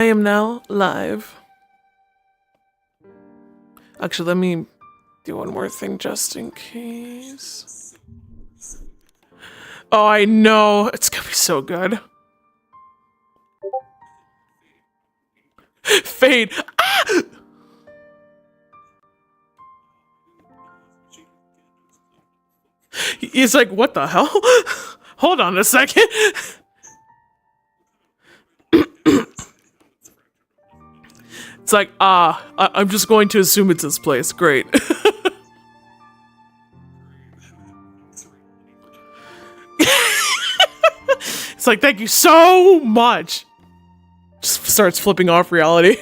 I am now live. Actually, let me do one more thing just in case. Oh, I know. It's gonna be so good. Fade. Ah! He's like, what the hell? Hold on a second. It's like, I'm just going to assume it's this place. Great. It's like, thank you so much. Just starts flipping off reality.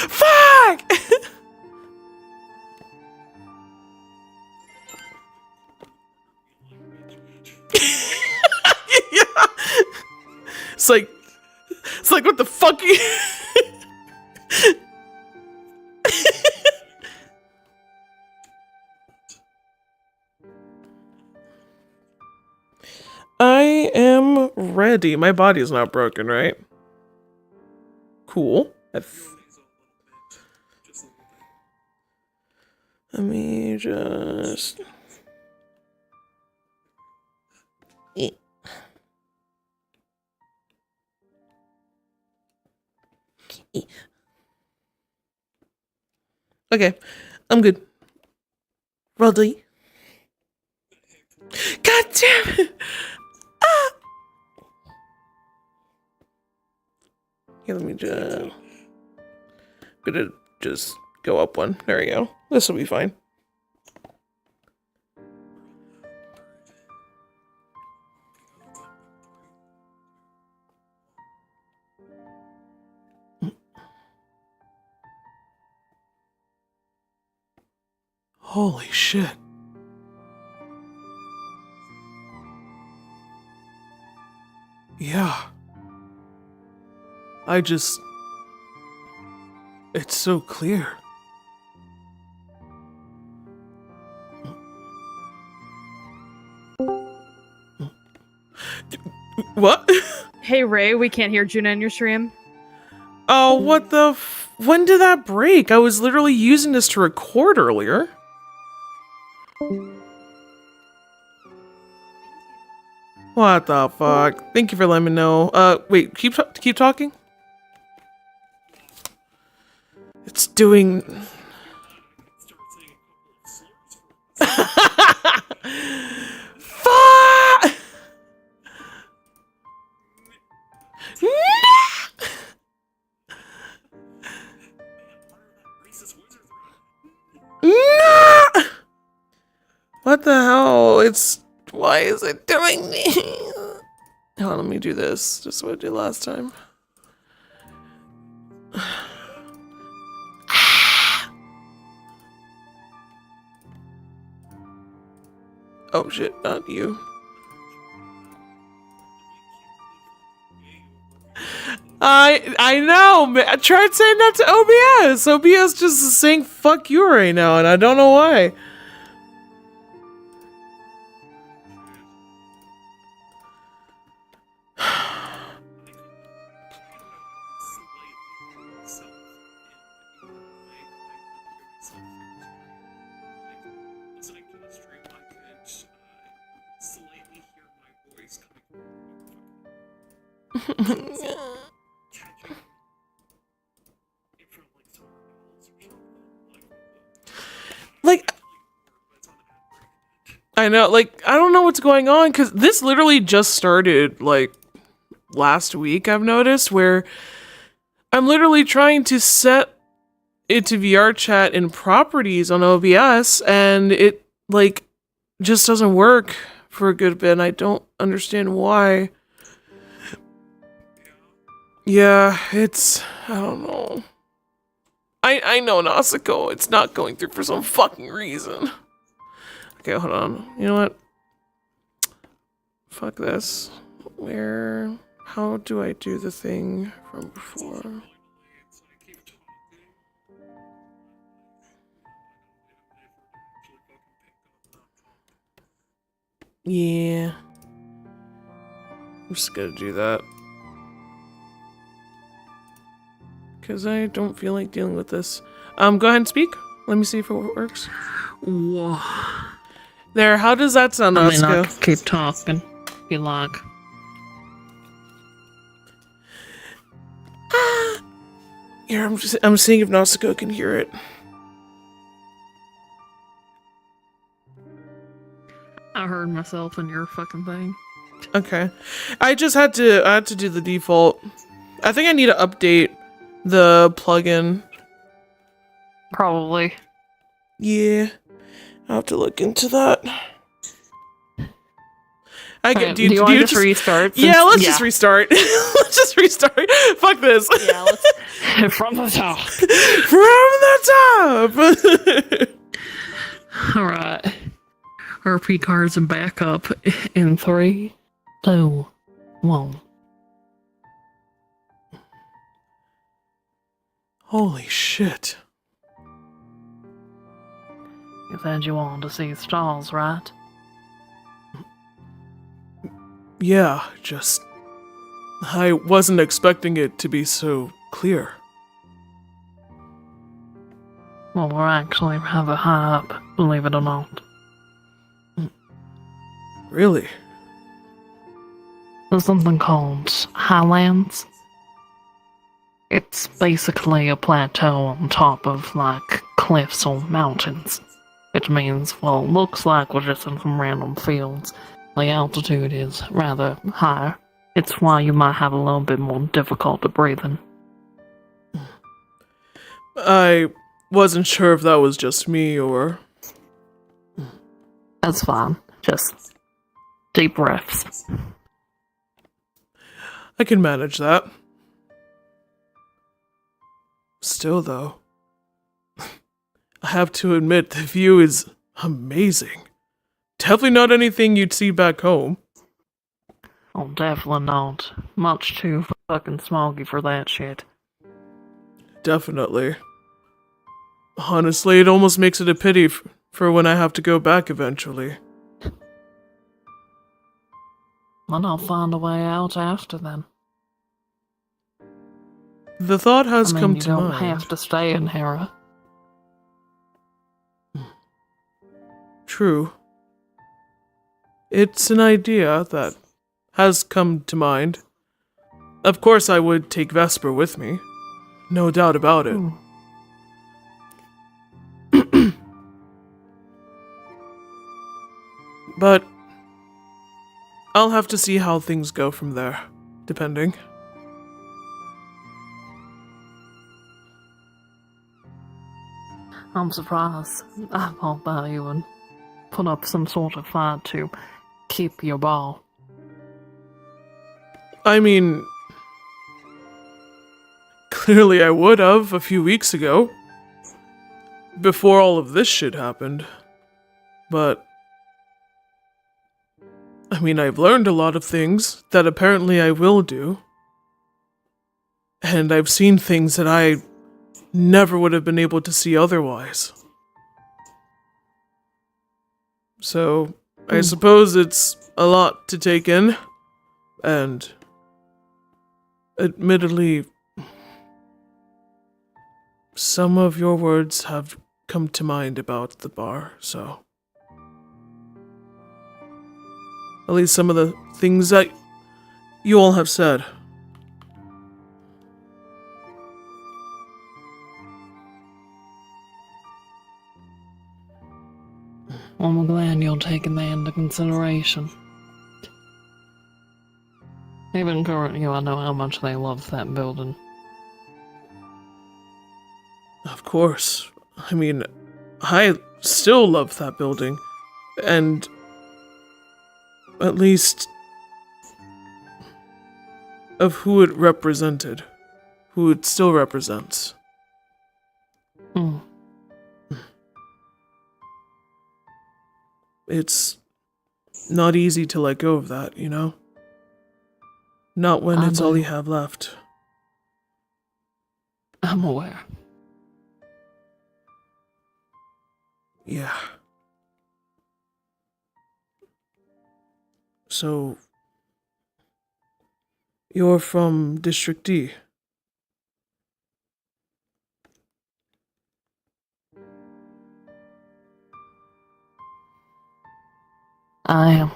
Fuck! Yeah. It's like, what the fuck? I am ready. My body's not broken, right? Cool. Let me just... Okay, I'm good. Ready? God damn it! Ah! Okay, let me just... gonna just go up one. There we go. This will be fine. Holy shit. Yeah. It's so clear. What? Hey Ray, we can't hear Juna in your stream. Oh, what the when did that break? I was literally using this to record earlier. What the fuck? Thank you for letting me know. Wait, keep talking? It's doing... Fuck! No! What the hell? Why is it doing this? Hold on, let me do this. Just what I did last time. Oh shit, not you. I know, man. I tried saying that to OBS. OBS just is saying fuck you right now, and I don't know why. Like, I know, like, I don't know what's going on, because this literally just started, like, last week, I've noticed, where I'm literally trying to set it to VRChat in properties on OBS, and it, like, just doesn't work for a good bit, and I don't understand why. Yeah, I don't know. I know, Nasako, it's not going through for some fucking reason. Okay, hold on. You know what? Fuck this. How do I do the thing from before? Yeah. I'm just gonna do that. Because I don't feel like dealing with this. Go ahead and speak. Let me see if it works. Whoa. There, how does that sound, I mean, I Asuka? could keep talking if you like. Here, I'm seeing if Natsuko can hear it. I heard myself in your fucking thing. Okay. I had to do the default. I think I need to update the plugin. Probably. Yeah. I'll have to look into that. Do you want to just restart? Yeah, let's just restart. Let's just restart. Fuck this. Yeah, let's from the top. From the top. Alright. RP cards and backup in 3, 2, 1. Holy shit. You said you wanted to see stalls, right? Yeah, I wasn't expecting it to be so clear. Well, we're actually rather high up, believe it or not. Really? There's something called highlands. It's basically a plateau on top of, like, cliffs or mountains. Which means, well, it looks like we're just in some random fields. The altitude is rather higher. It's why you might have a little bit more difficulty breathing. I wasn't sure if that was just me or... That's fine. Just deep breaths. I can manage that. Still, though, I have to admit the view is amazing. Definitely not anything you'd see back home. Oh, definitely not. Much too fucking smoggy for that shit. Definitely. Honestly, it almost makes it a pity for when I have to go back eventually. Well, I'll find a way out after then. The thought has come to mind. You don't have to stay in Hera. True. It's an idea that has come to mind. Of course I would take Vesper with me. No doubt about it. But I'll have to see how things go from there, depending. I'm surprised. I thought that you would put up some sort of fight to keep your ball. I mean, clearly I would have a few weeks ago. Before all of this shit happened. But I mean, I've learned a lot of things that apparently I will do. And I've seen things that I never would have been able to see otherwise. So, I suppose it's a lot to take in. And admittedly, some of your words have come to mind about the bar, so... At least some of the things that you all have said. Well, I'm glad you're taking that into consideration. Even currently, I know how much they love that building. Of course. I mean, I still love that building. And... at least... of who it represented. Who it still represents. It's not easy to let go of that, you know? Not when it's all you have left. I'm aware. Yeah. So... You're from District D. I am.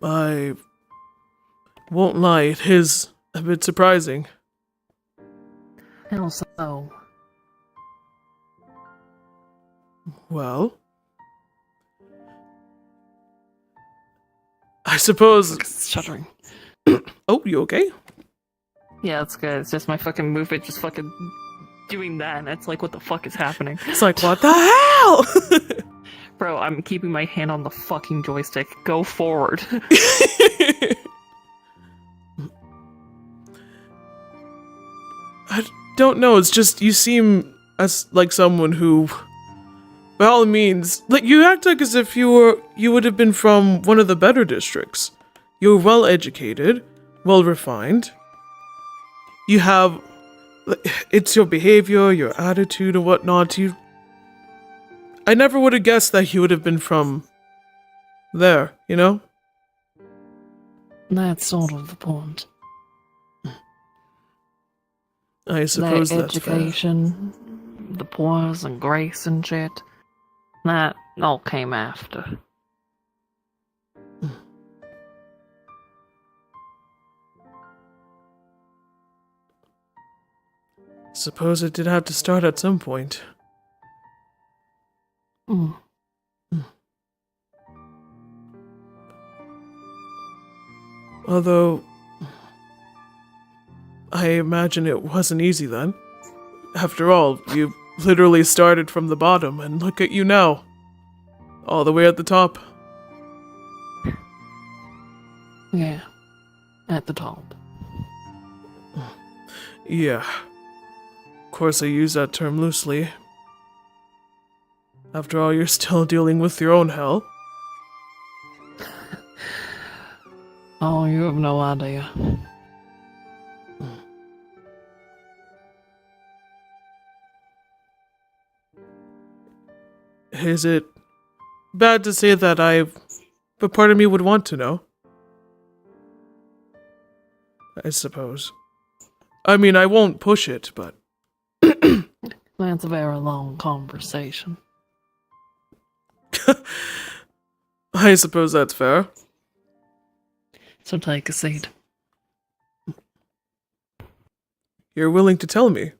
I won't lie, it is a bit surprising. How so? Well, I suppose. Shuddering. Oh, you okay? Yeah, it's good. It's just my fucking movement just fucking doing that, and it's like, what the fuck is happening? It's like, what the hell? Bro, I'm keeping my hand on the fucking joystick. Go forward. I don't know, it's just you seem as like someone who, by all means, like you act like as if you would have been from one of the better districts. You're well educated, well refined. You have, it's your behavior, your attitude and whatnot. I never would have guessed that you would have been from there, you know? That's sort of the point. I suppose Their that's fair. education, the poise and grace and shit, that all came after. Suppose it did have to start at some point. Mm. Although, I imagine it wasn't easy then. After all, you literally started from the bottom, and look at you now. All the way at the top. Yeah, at the top. Yeah. Of course, I use that term loosely. After all, you're still dealing with your own hell. Oh, you have no idea. Is it bad to say that but part of me would want to know? I suppose. I mean, I won't push it, but... That's a very long conversation. I suppose that's fair. So take a seat. You're willing to tell me?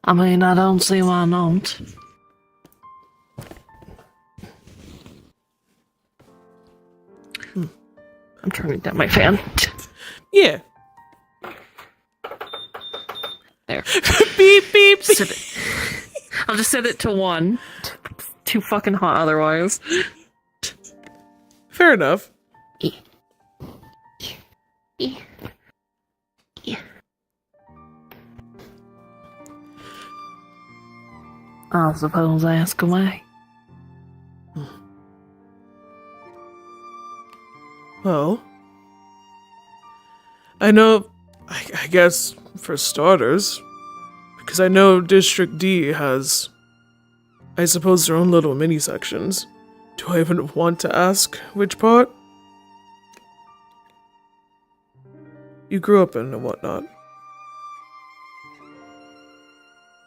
I mean, I don't see why not. I'm turning down my fan. Yeah. There. Beep, beep. Set it. I'll just set it to 1. Too fucking hot otherwise. Fair enough. I suppose ask away. Well, I know, I guess, for starters, because I know District D has, I suppose, their own little mini sections. Do I even want to ask which part? You grew up in and whatnot.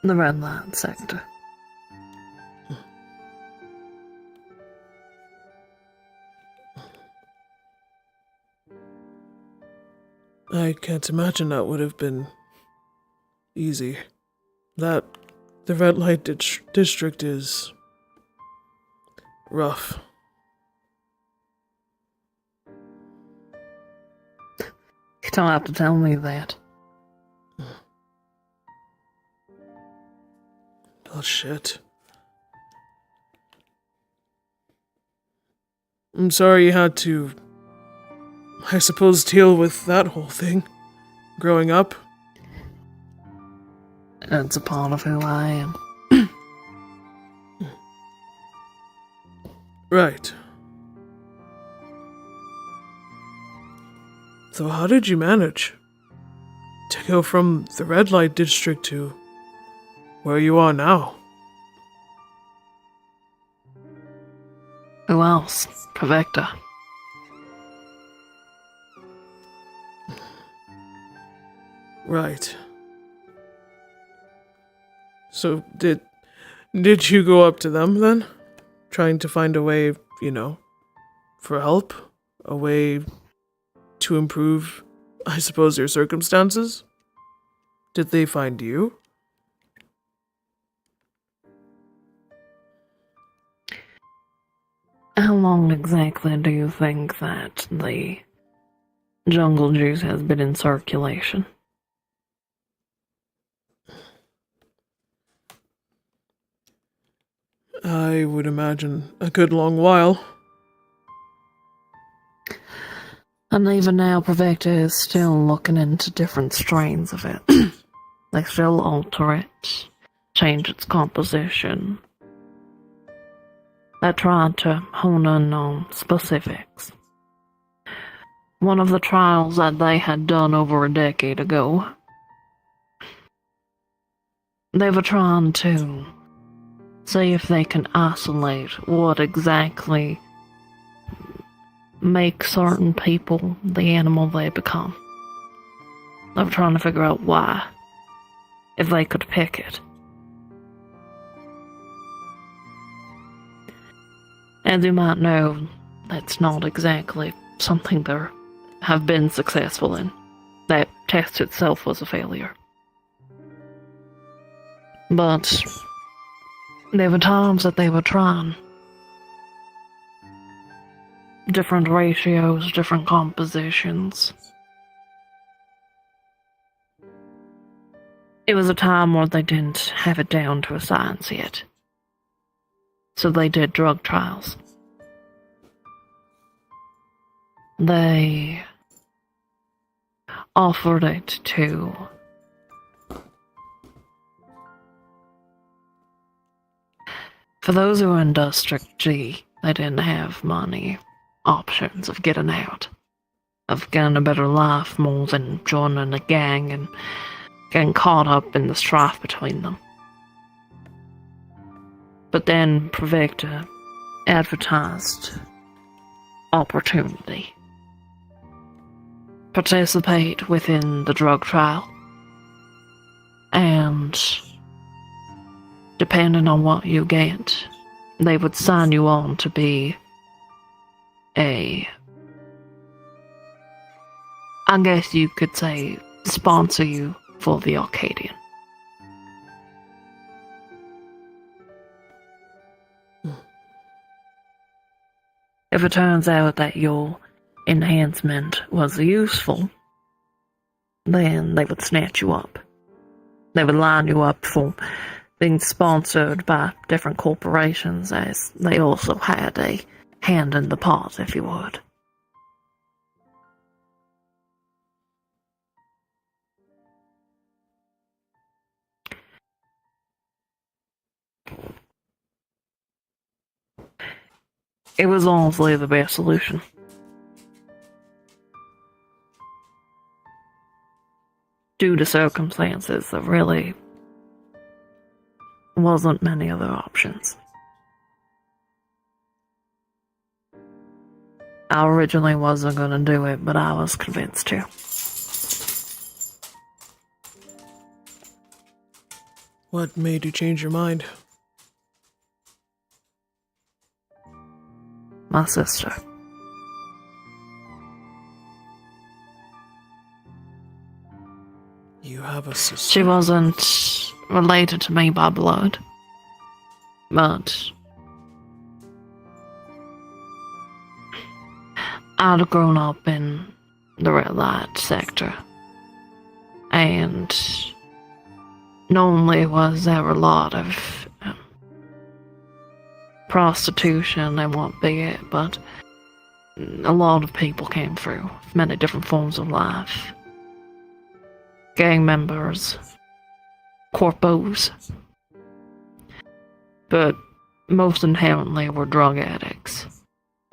The red line sector. I can't imagine that would have been easy. The red light district is rough. You don't have to tell me that. Oh shit. I'm sorry you had to, I suppose, deal with that whole thing growing up. It's a part of who I am. Right. So how did you manage to go from the red light district to where you are now? Who else? Pavecta. Right. So did you go up to them then? Trying to find a way, for help? A way to improve, I suppose, your circumstances? Did they find you? How long exactly do you think that the jungle juice has been in circulation? I would imagine a good long while. And even now, Pavecta is still looking into different strains of it. They still alter it, change its composition. They're trying to hone in on specifics. One of the trials that they had done over a decade ago, they were trying to see if they can isolate what exactly makes certain people the animal they become. They were trying to figure out why, if they could pick it. As you might know, that's not exactly something they have been successful in. That test itself was a failure. But there were times that they were trying. Different ratios, different compositions. It was a time where they didn't have it down to a science yet. So they did drug trials. They offered it to for those who were in District G, they didn't have money options of getting out, of getting a better life more than joining a gang and getting caught up in the strife between them. But then Pavecta advertised opportunity. Participate within the drug trial. And depending on what you get, they would sign you on to be I guess you could say, sponsor you for the Arcadian. If it turns out that your enhancement was useful, then they would snatch you up. They would line you up for being sponsored by different corporations, as they also had a hand in the pot, if you would. It was honestly the best solution. Due to circumstances, there really wasn't many other options. I originally wasn't going to do it, but I was convinced to. What made you change your mind? My sister. You have a sister? She wasn't related to me by blood, but I'd grown up in the red light sector, and not only was there a lot of prostitution and what be it, but a lot of people came through, many different forms of life. Gang members, corpos, but most inherently were drug addicts.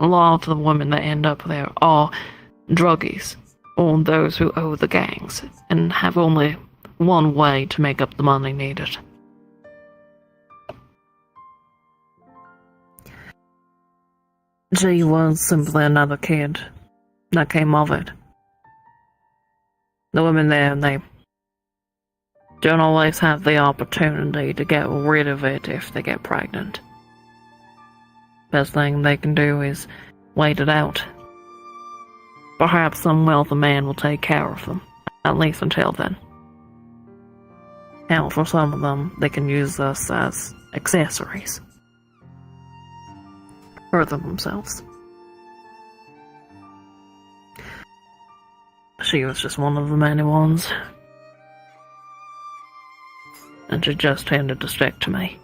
A lot of the women that end up there are druggies, or those who owe the gangs, and have only one way to make up the money needed. She was simply another kid that came of it. The women there, they don't always have the opportunity to get rid of it if they get pregnant. Best thing they can do is wait it out. Perhaps some wealthy man will take care of them, at least until then. Hell, for some of them, they can use us as accessories. Further themselves. She was just one of the many ones. And she just tended to stick to me.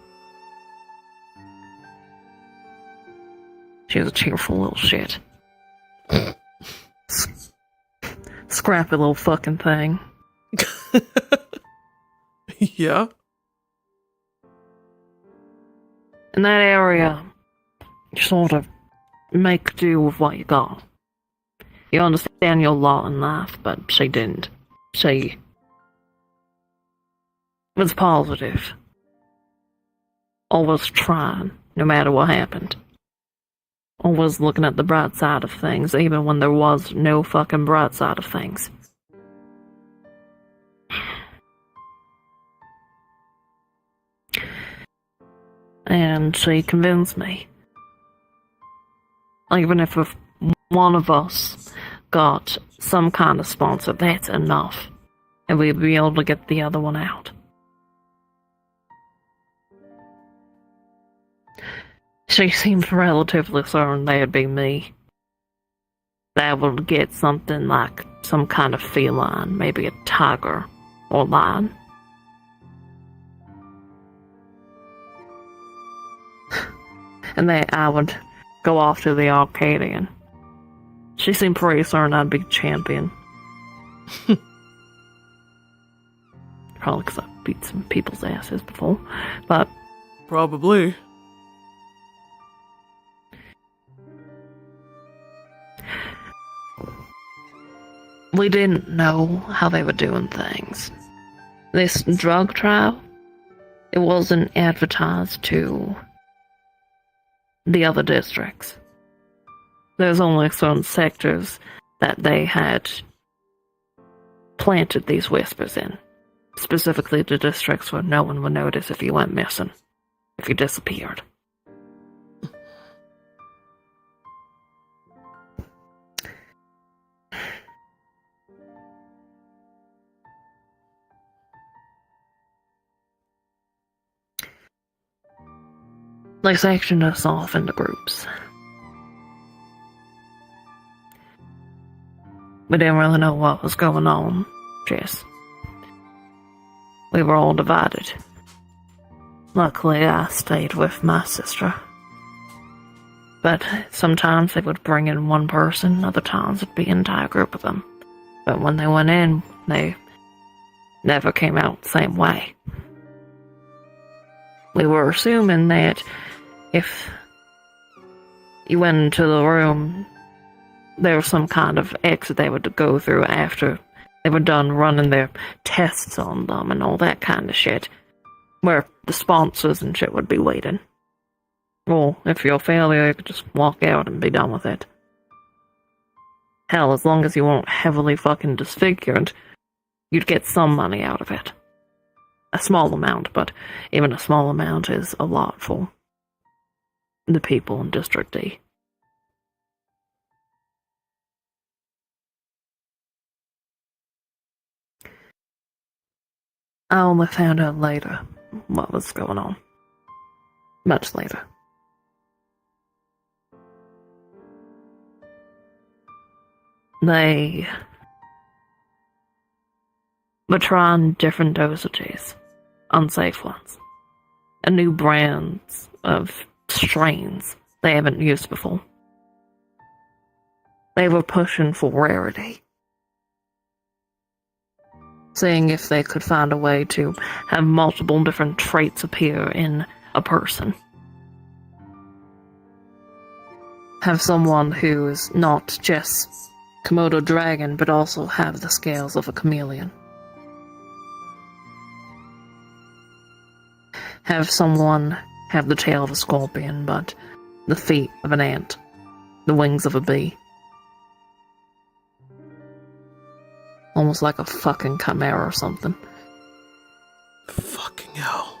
She was a cheerful little shit. Scrappy little fucking thing. Yeah. In that area, you sort of make do with what you got. You understand your lot in life, but she didn't. She was positive. Always trying, no matter what happened. Always looking at the bright side of things, even when there was no fucking bright side of things. And she convinced me. Even if one of us got some kind of sponsor, that's enough. And we'd be able to get the other one out. She seemed relatively certain that'd be me. That would get something like some kind of feline, maybe a tiger or lion. And that I would go off to the Arcadian. She seemed pretty certain I'd be champion. Probably because I beat some people's asses before, but... Probably. We didn't know how they were doing things. This drug trial, it wasn't advertised to the other districts. There's only certain sectors that they had planted these whispers in. Specifically the districts where no one would notice if you went missing, if you disappeared. They sectioned us off into groups. We didn't really know what was going on, just we were all divided. Luckily, I stayed with my sister. But sometimes they would bring in one person, other times it'd be an entire group of them. But when they went in, they never came out the same way. We were assuming that if you went into the room, there was some kind of exit they would go through after they were done running their tests on them and all that kind of shit, where the sponsors and shit would be waiting. Well, if you're a failure, you could just walk out and be done with it. Hell, as long as you weren't heavily fucking disfigured, you'd get some money out of it. A small amount, but even a small amount is a lot for the people in District D. I only found out later what was going on. Much later. They were trying different dosages, unsafe ones, and new brands of strains they haven't used before. They were pushing for rarity, seeing if they could find a way to have multiple different traits appear in a person. Have someone who is not just Komodo dragon, but also have the scales of a chameleon. Have someone have the tail of a scorpion, but the feet of an ant. the wings of a bee. Almost like a fucking chimera or something. Fucking hell.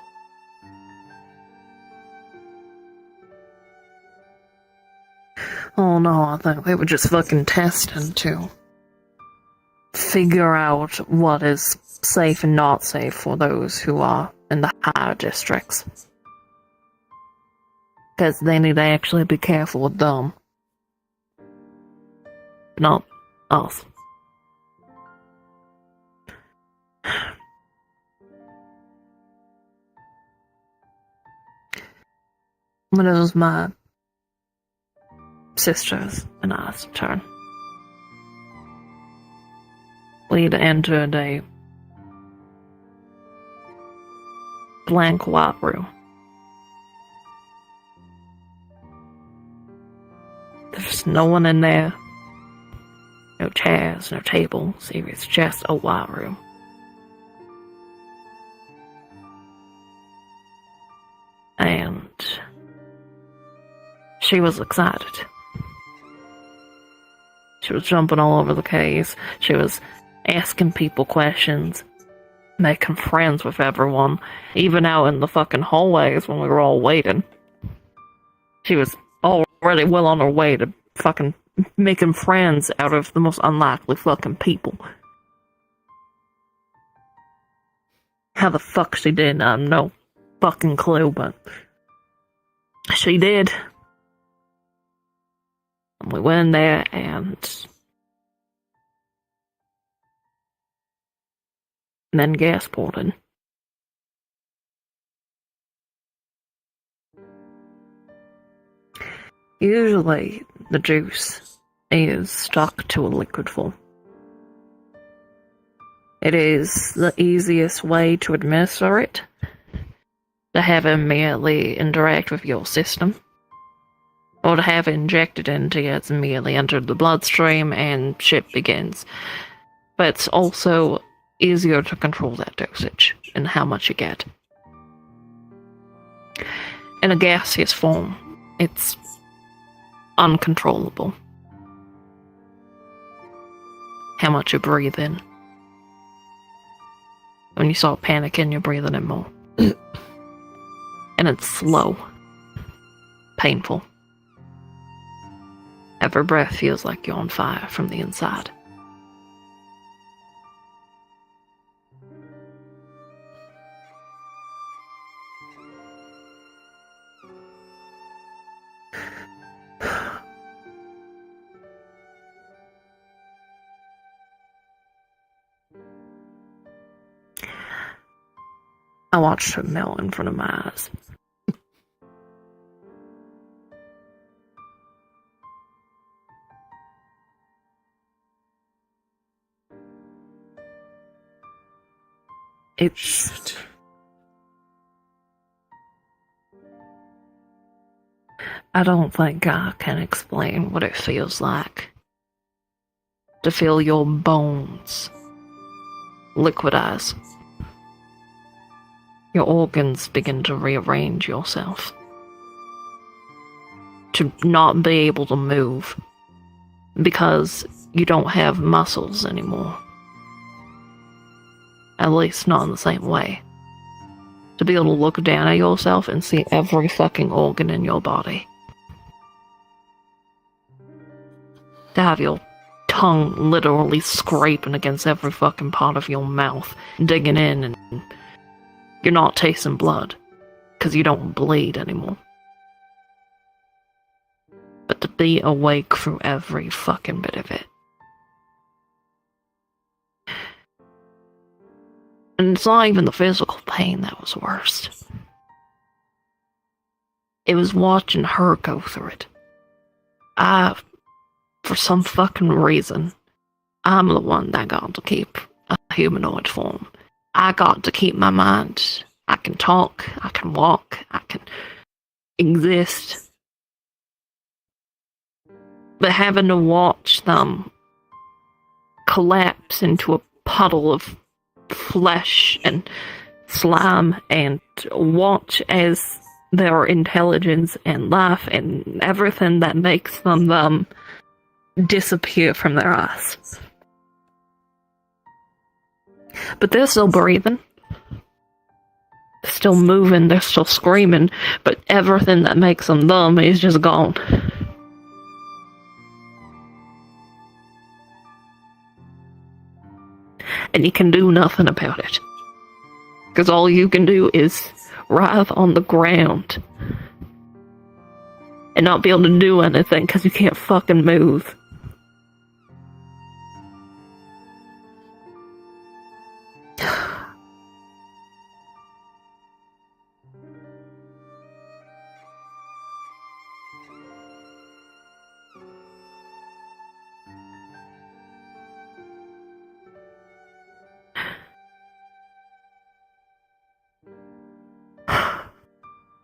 Oh no, I think they were just fucking testing to figure out what is safe and not safe for those who are in the higher districts. Because they need to actually be careful with them. Not us. When it was my sisters and I's turn, we'd entered a blank white room. There's no one in there. No chairs, no tables. It's just a white room. And she was excited. She was jumping all over the case. She was asking people questions, making friends with everyone, even out in the fucking hallways when we were all waiting. She was already well on her way to fucking making friends out of the most unlikely fucking people. How the fuck she did, I have no fucking clue, but she did. And we went in there and then gas poured in. Usually, the juice is stuck to a liquid form. It is the easiest way to administer it, to have it immediately interact with your system, or to have it injected into you. It's immediately entered the bloodstream and shit begins. But it's also easier to control that dosage and how much you get. In a gaseous form, it's uncontrollable. How much you breathe in. When you start panicking, you're breathing in more. And it's slow. Painful. Every breath feels like you're on fire from the inside. I watched her melt in front of my eyes. It's... Shit. I don't think I can explain what it feels like to feel your bones liquidize. Your organs begin to rearrange yourself. To not be able to move because you don't have muscles anymore. At least not in the same way. To be able to look down at yourself and see every fucking organ in your body. To have your tongue literally scraping against every fucking part of your mouth, digging in, and you're not tasting blood, because you don't bleed anymore. But to be awake through every fucking bit of it. And it's not even the physical pain that was worst. It was watching her go through it. For some fucking reason, I'm the one that got to keep a humanoid form. I got to keep my mind. I can talk, I can walk, I can exist. But having to watch them collapse into a puddle of flesh and slime, and watch as their intelligence and life and everything that makes them disappear from their eyes. But they're still breathing. They're still moving, they're still screaming, but everything that makes them is just gone. And you can do nothing about it. Because all you can do is writhe on the ground. And not be able to do anything because you can't fucking move.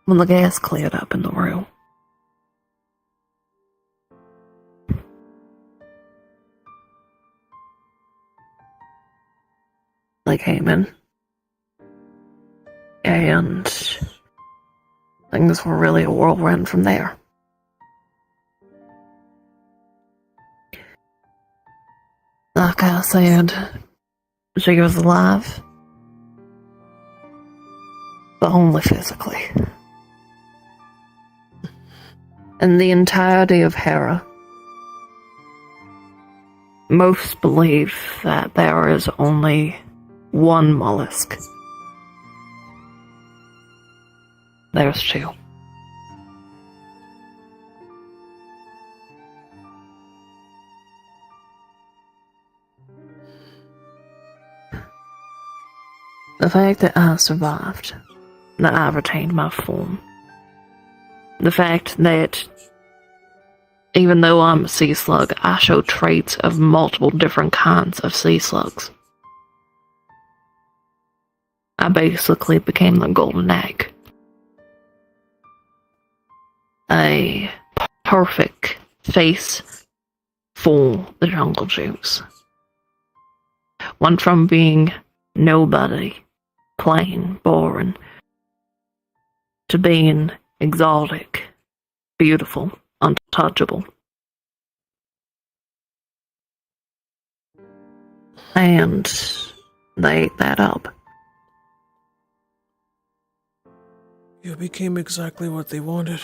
When the gas cleared up in the room, they came in, and things were really a whirlwind from there. Like I said, she was alive, but only physically. And the entirety of Hera, most believe that there is only one mollusk. There's two. The fact that I survived, that I retained my form, the fact that even though I'm a sea slug, I show traits of multiple different kinds of sea slugs. I basically became the golden egg. A perfect face for the jungle juice. Went from being nobody, plain, boring, to being exotic, beautiful, untouchable. And they ate that up. You became exactly what they wanted.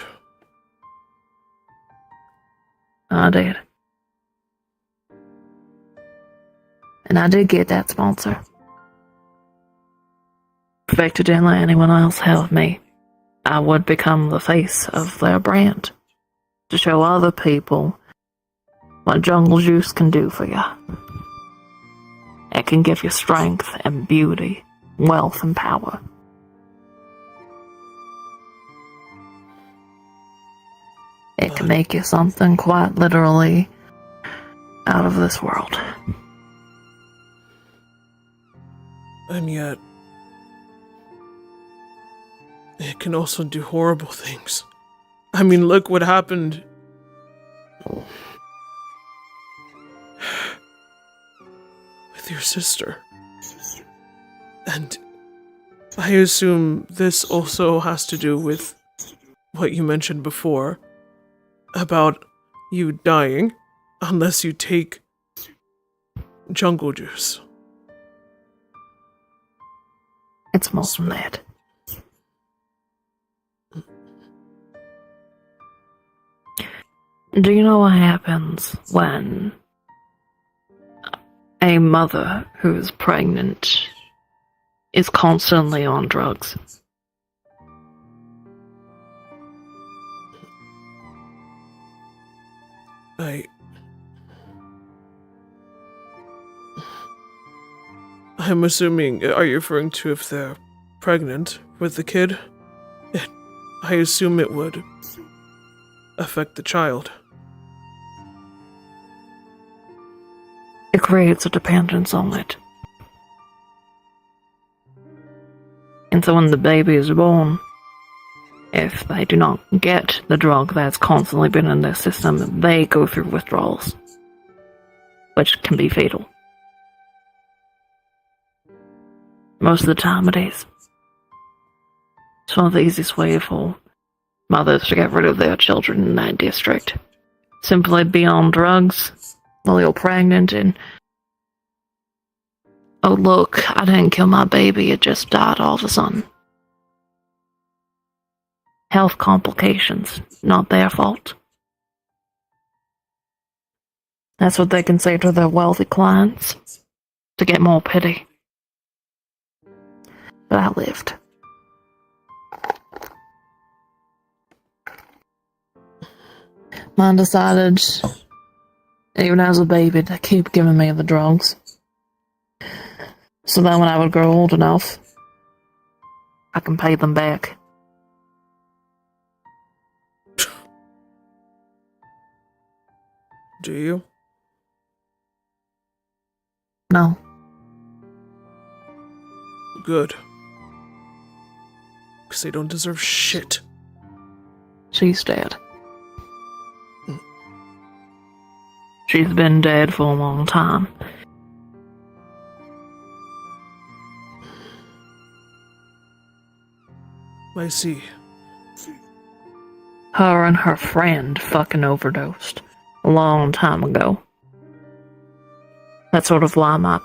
I did. And I did get that sponsor. Victor didn't let anyone else help me. I would become the face of their brand. To show other people what jungle juice can do for you. It can give you strength and beauty, wealth and power. It can make you something quite literally out of this world. And yet, it can also do horrible things. I mean, look what happened. With your sister. And I assume this also has to do with what you mentioned before about you dying unless you take jungle juice. It's more than that. Do you know what happens when a mother who's pregnant is constantly on drugs? I'm assuming, are you referring to if they're pregnant with the kid? I assume it would affect the child. It creates a dependence on it. And so when the baby is born, if they do not get the drug that's constantly been in their system, they go through withdrawals, which can be fatal. Most of the time it is. It's one of the easiest ways for mothers to get rid of their children in that district. Simply be on drugs while you're pregnant and... Oh, look, I didn't kill my baby, it just died all of a sudden. Health complications, not their fault. That's what they can say to their wealthy clients, to get more pity. But I lived. Mine decided, even as a baby, to keep giving me the drugs. So that when I would grow old enough, I can pay them back. Do you? No. Good. Because they don't deserve shit. She's dead. She's been dead for a long time. I see. Her and her friend fucking overdosed a long time ago. That's sort of why my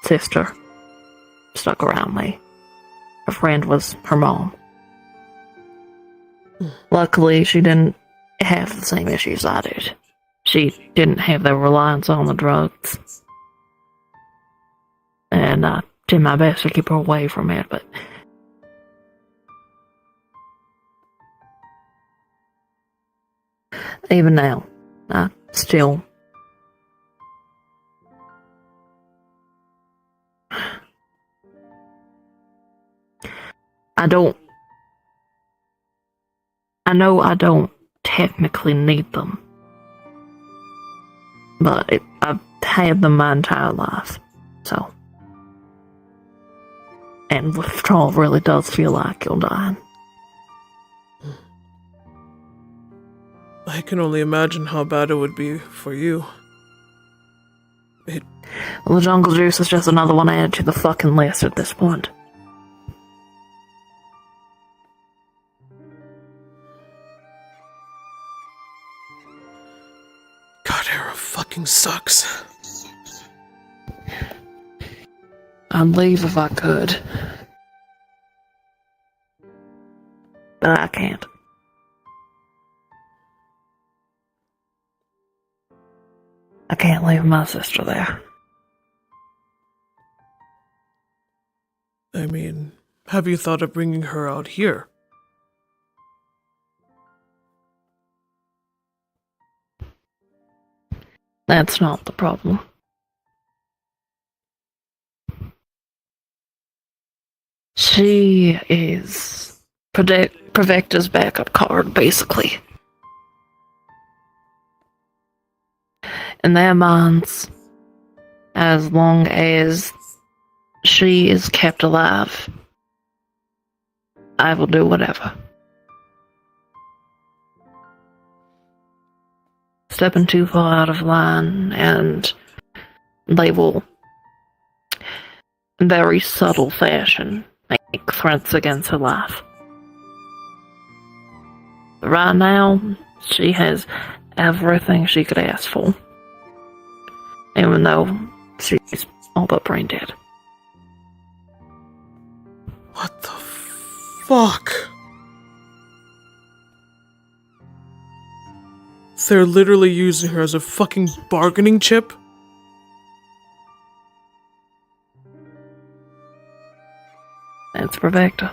sister stuck around me. Her friend was her mom. Luckily, she didn't have the same issues I did. She didn't have the reliance on the drugs. And I did my best to keep her away from it, but... Even now, I still... I know I don't technically need them. But I've had them my entire life, so... And withdrawal really does feel like you're dying. I can only imagine how bad it would be for you. Well, the jungle juice is just another one added to the fucking list at this point. God, Hera fucking sucks. I'd leave if I could. But I can't. I can't leave my sister there. I mean, have you thought of bringing her out here? That's not the problem. She is Pravecta's backup card, basically. In their minds, as long as she is kept alive, I will do whatever. Stepping too far out of line, and they will, in very subtle fashion, make threats against her life. But right now, she has everything she could ask for. Even though she's all but brain dead. What the fuck? They're literally using her as a fucking bargaining chip? That's Pravecta.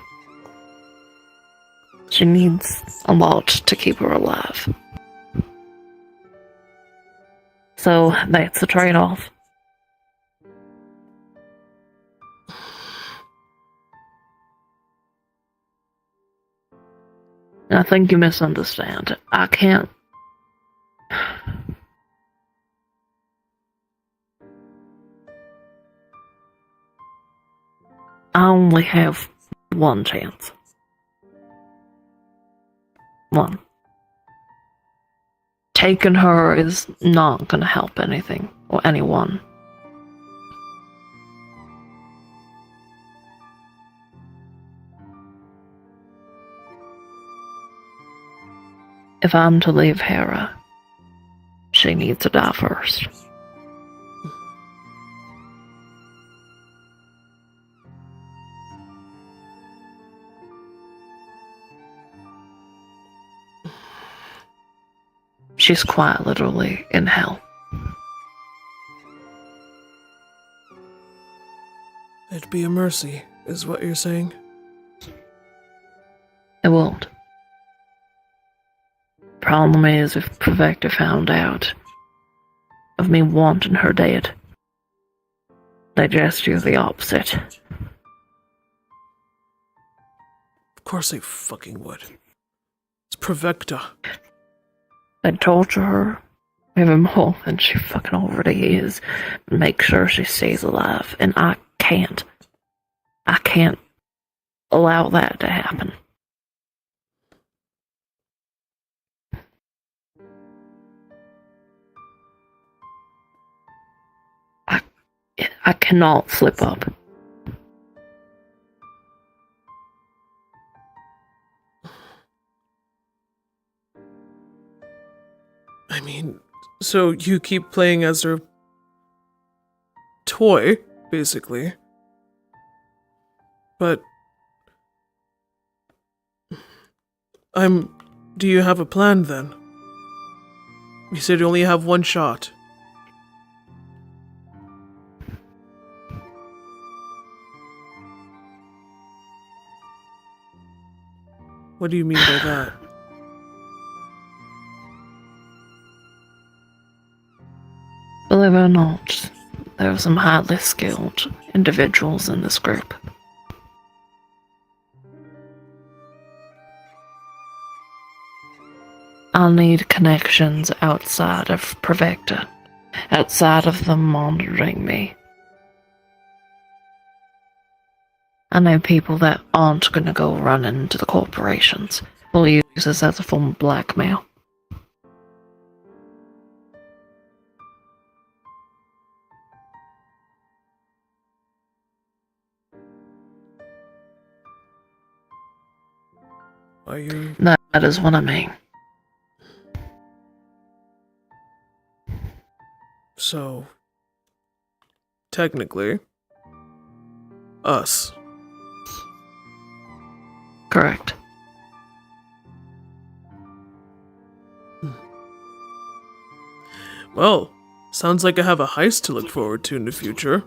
She needs a lot to keep her alive. So that's the trade-off. I think you misunderstand. I can't... I only have one chance. One. Taking her is not gonna help anything or anyone. If I'm to leave Hera, she needs to die first. She's quite literally in hell. It'd be a mercy, is what you're saying? It won't. Problem is, if Perfecta found out of me wanting her dead, they just do the opposite. Of course they fucking would. It's Perfecta. They'd torture her even more than she fucking already is, and make sure she stays alive, and I can't allow that to happen. I cannot slip up. I mean, so you keep playing as her toy, basically. But do you have a plan then? You said you only have one shot. What do you mean by that? Believe it or not, there are some highly skilled individuals in this group. I'll need connections outside of Perfecta, outside of them monitoring me. I know people that aren't going to go running to the corporations. They'll use this as a form of blackmail. Are you... That is what I mean. So, technically, us. Correct. Well, sounds like I have a heist to look forward to in the future.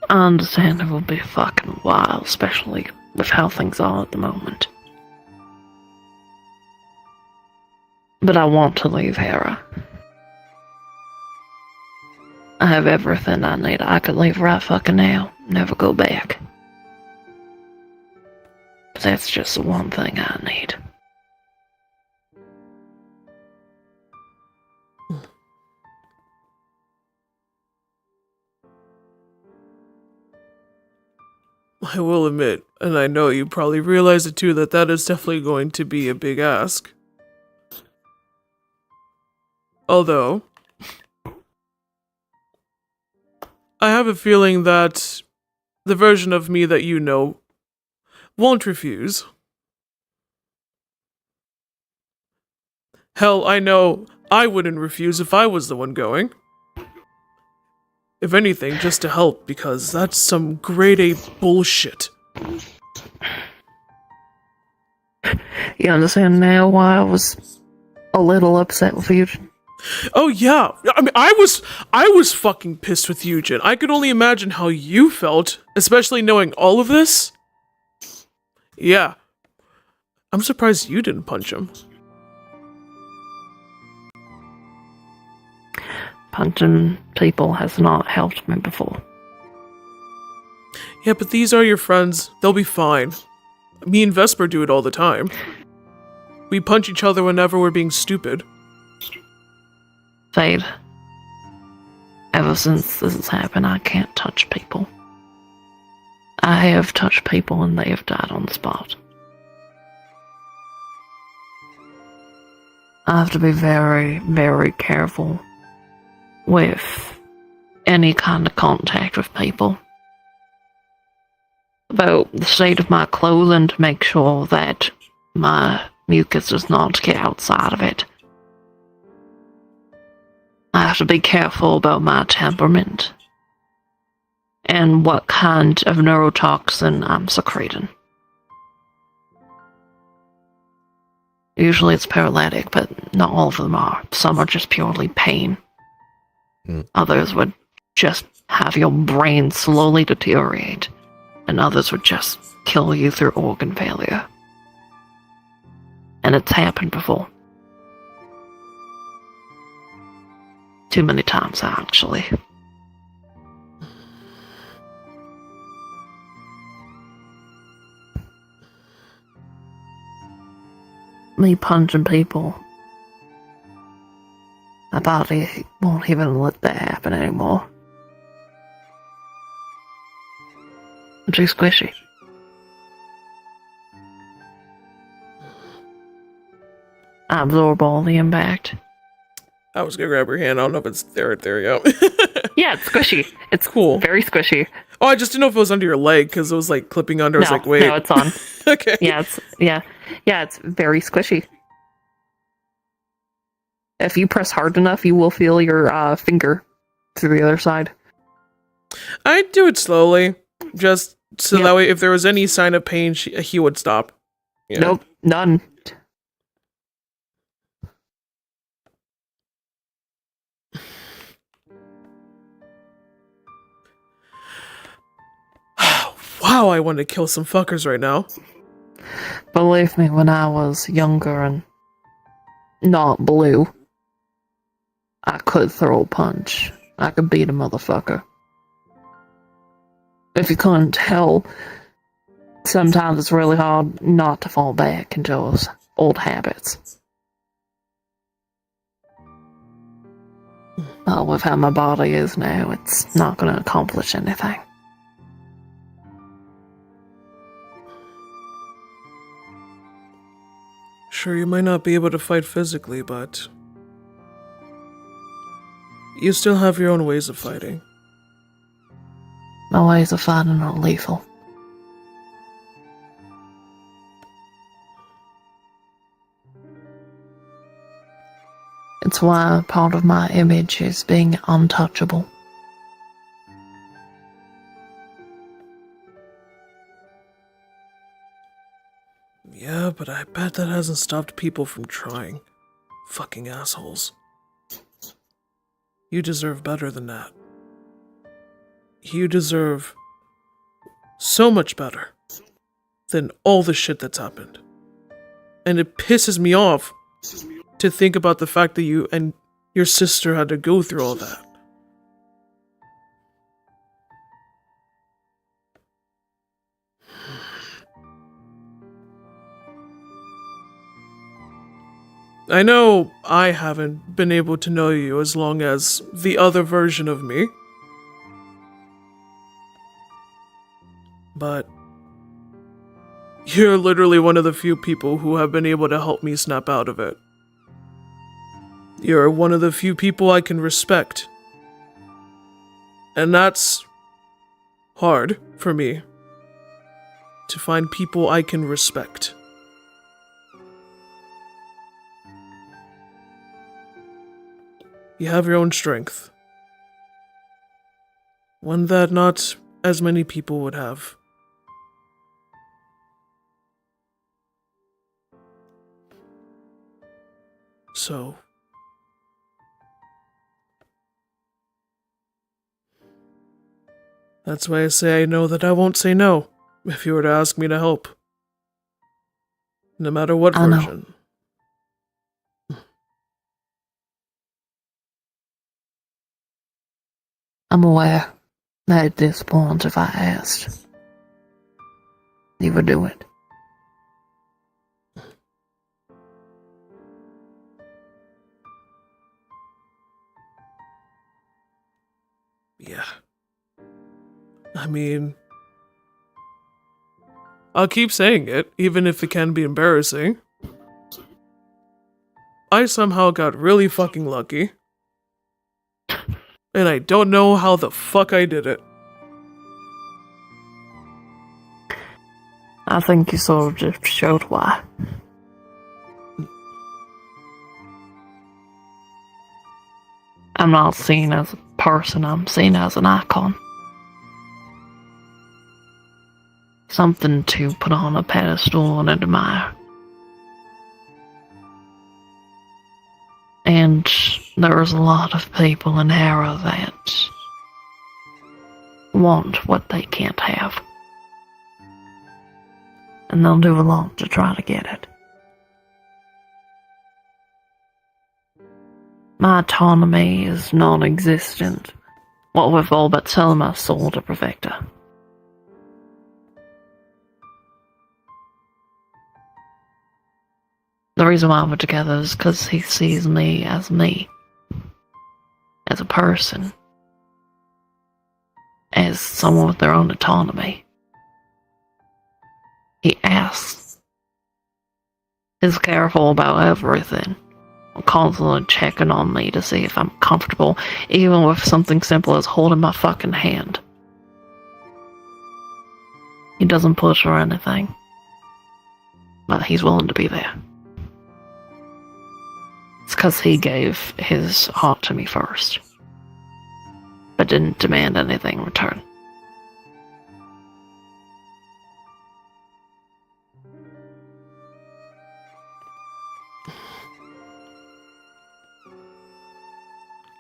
I understand it will be a fucking while, especially with how things are at the moment. But I want to leave Hera. I have everything I need. I could leave right fucking now, never go back. But that's just the one thing I need. I will admit, and I know you probably realize it too, that is definitely going to be a big ask. Although, I have a feeling that the version of me that you know won't refuse. Hell, I know I wouldn't refuse if I was the one going. If anything, just to help, because that's some grade A bullshit. You understand now why I was a little upset with you? Oh yeah, I mean, I was fucking pissed with Eugen. I could only imagine how you felt, especially knowing all of this. Yeah. I'm surprised you didn't punch him. Punching people has not helped me before. Yeah, but these are your friends. They'll be fine. Me and Vesper do it all the time. We punch each other whenever we're being stupid. Fade. Ever since this has happened, I can't touch people. I have touched people and they have died on the spot. I have to be very, very careful with any kind of contact with people. about the state of my clothing to make sure that my mucus does not get outside of it. I have to be careful about my temperament and what kind of neurotoxin I'm secreting. Usually it's paralytic, but not all of them are. Some are just purely pain. Others would just have your brain slowly deteriorate, and others would just kill you through organ failure. And it's happened before. Too many times, actually. Me punching people. My body won't even let that happen anymore. I'm too squishy. I absorb all the impact. I was gonna grab your hand. I don't know if it's there. There you go. Yeah, it's squishy. It's cool. Very squishy. Oh, I just didn't know if it was under your leg because it was like clipping under. I was like, wait. No, it's on. Okay. Yeah, it's very squishy. If you press hard enough, you will feel your finger through the other side. I do it slowly, just so that way if there was any sign of pain, he would stop. Yeah. Nope, none. Wow, I want to kill some fuckers right now. Believe me, when I was younger and not blue, I could throw a punch. I could beat a motherfucker. If you couldn't tell, sometimes it's really hard not to fall back into those old habits. But with how my body is now, it's not going to accomplish anything. Sure, you might not be able to fight physically, but you still have your own ways of fighting. My ways of fighting are lethal. It's why part of my image is being untouchable. Yeah, but I bet that hasn't stopped people from trying. Fucking assholes. You deserve better than that. You deserve so much better than all the shit that's happened. And it pisses me off to think about the fact that you and your sister had to go through all that. I know I haven't been able to know you as long as the other version of me. But you're literally one of the few people who have been able to help me snap out of it. You're one of the few people I can respect. And that's hard for me to find people I can respect. You have your own strength. One that not as many people would have. So, that's why I say I know that I won't say no if you were to ask me to help. No matter what version. I'm aware that at this point, if I asked, you would do it. Yeah. I mean, I'll keep saying it, even if it can be embarrassing. I somehow got really fucking lucky. And I don't know how the fuck I did it. I think you sort of just showed why. I'm not seen as a person, I'm seen as an icon. Something to put on a pedestal and admire. And there's a lot of people in Harrow that want what they can't have. And they'll do a lot to try to get it. My autonomy is non-existent. What with all but selling my soul to Perfecta. The reason why we're together is because he sees me. As a person. As someone with their own autonomy. He asks. Is careful about everything. Constantly checking on me to see if I'm comfortable, even with something simple as holding my fucking hand. He doesn't push or anything. But he's willing to be there. It's because he gave his heart to me first. But didn't demand anything in return.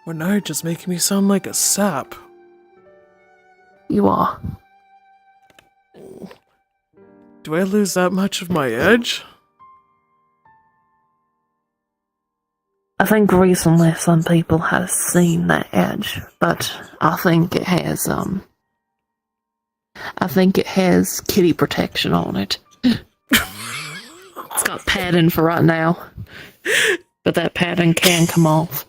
Well, now you're just making me sound like a sap. You are. Do I lose that much of my edge? I think recently some people have seen that edge, but I think it has kitty protection on it. It's got padding for right now. But that padding can come off.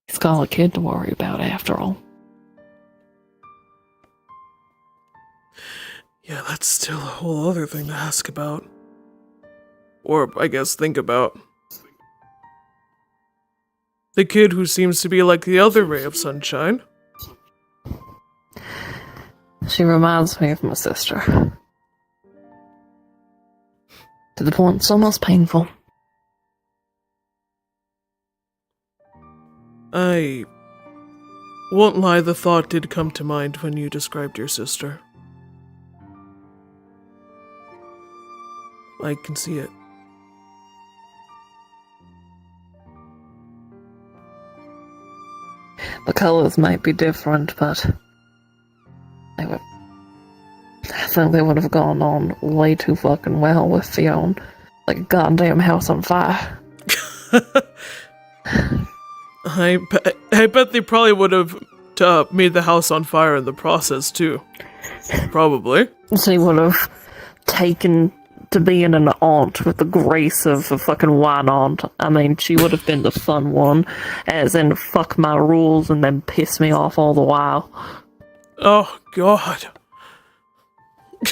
He's got a kid to worry about after all. Yeah, that's still a whole other thing to ask about. Or, I guess, think about. The kid who seems to be like the other ray of sunshine. She reminds me of my sister. To the point it's almost painful. I won't lie, the thought did come to mind when you described your sister. I can see it. The colors might be different, but I think they would have gone on way too fucking well with Fionn. Like a goddamn house on fire. I bet they probably would have made the house on fire in the process, too. Probably. She would have taken to being an aunt with the grace of a fucking wine aunt. I mean, she would have been the fun one, as in fuck my rules and then piss me off all the while. Oh, God.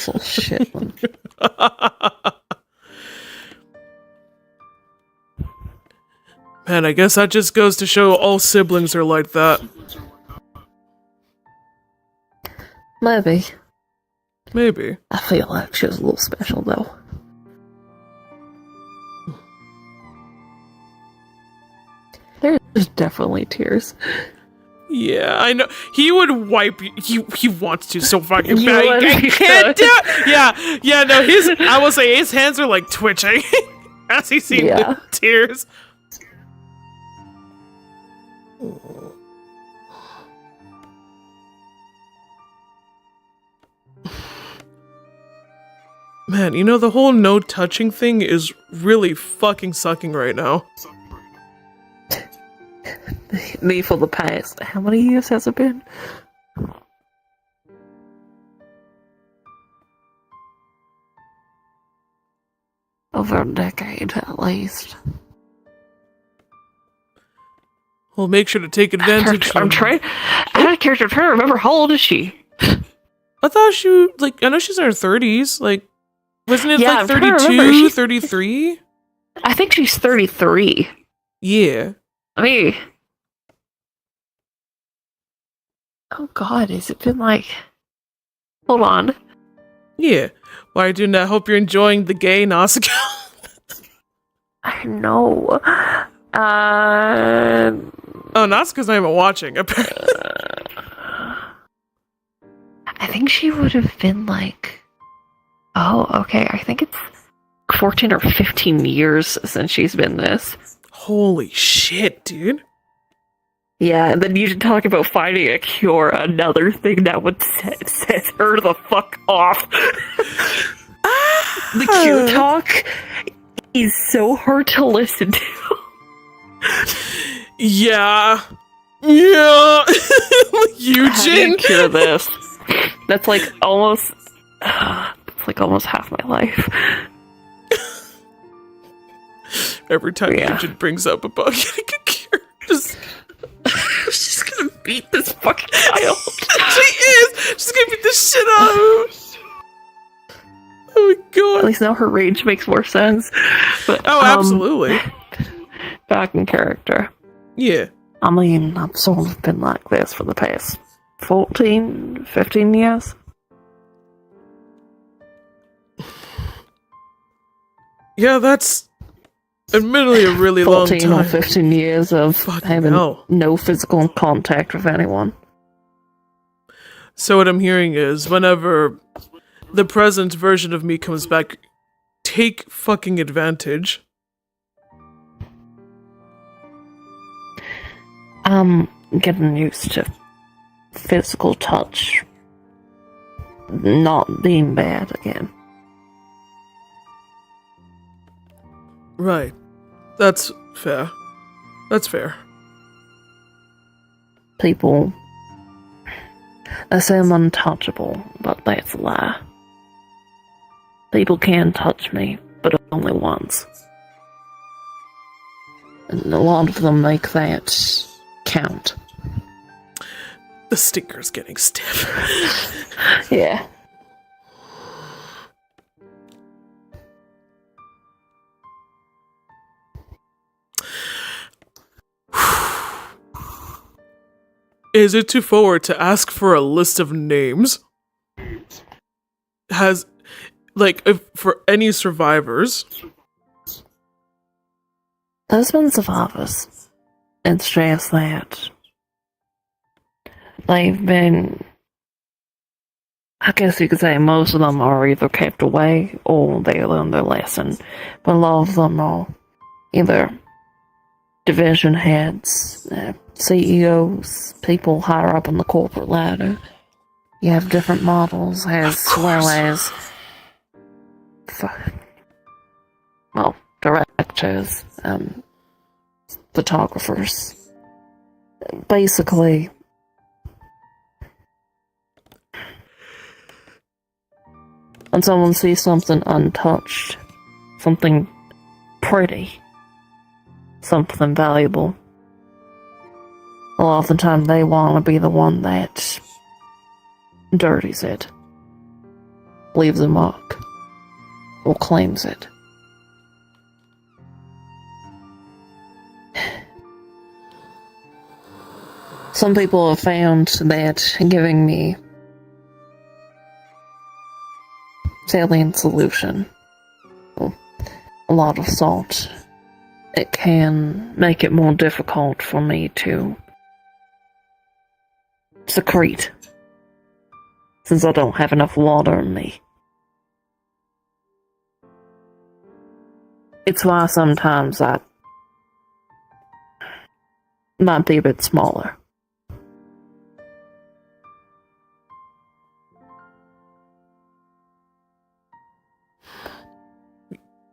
Oh, shit, man. Man, I guess that just goes to show all siblings are like that. Maybe. Maybe. I feel like she was a little special, though. There's definitely tears. Yeah, I know. He would wipe. He wants to so fucking You bad. would, I you can't could. do it. Yeah. No, I will say his hands are like twitching as he sees the tears. Man, you know, the whole no touching thing is really fucking sucking right now. Me for the past. How many years has it been? Over a decade, at least. Well, make sure to take advantage. I'm trying. Out of character, I'm trying to remember how old is she? I thought I know she's in her 30s. Like, wasn't it Yeah, like I'm trying to 32, remember. 33? I think she's 33. Yeah. I mean, Oh God, has it been like? Hold on. Yeah. Why, dude, I hope you're enjoying the gay Nausicaa. I know. Oh, Nausicaa's not even watching, apparently. I think she would have been like. Oh, okay. I think it's 14 or 15 years since she's been this. Holy shit, dude. Yeah, and then you talk about finding a cure, another thing that would set her the fuck off. The cure talk is so hard to listen to. Yeah. Yeah. Eugene. How do you cure this? That's like almost... it's like almost half my life. Every time Yeah. Eugene brings up about getting a cure, just... She's gonna beat this fucking child. She is! She's gonna beat the shit out of him! Oh my god. At least now her rage makes more sense. But, Oh, absolutely. Back in character. Yeah. I mean, I've sort of been like this for the past 14, 15 years. Yeah, that's admittedly a really long 14 time. or 15 years of Fucking having hell. no physical contact with anyone. So what I'm hearing is, whenever the present version of me comes back, take fucking advantage. I'm getting used to physical touch not being bad again. Right. That's fair. That's fair. People, they say I'm untouchable, but that's a lie. People can touch me, but only once. And a lot of them make that count. The stinker's getting stiff. Yeah. Is it too forward to ask for a list of names? Has, like, if for any survivors? There's been survivors. It's just that they've been, I guess you could say most of them are either kept away or they learned their lesson. But a lot of them are either division heads, CEOs, people higher up on the corporate ladder. You have different models as well as, well, directors, photographers. Basically, when someone sees something untouched, something pretty, something valuable, a lot of the time they want to be the one that dirties it, leaves a mark, or claims it. Some people have found that giving me saline solution, well, a lot of salt, it can make it more difficult for me to secrete, since I don't have enough water in me. It's why sometimes I might be a bit smaller.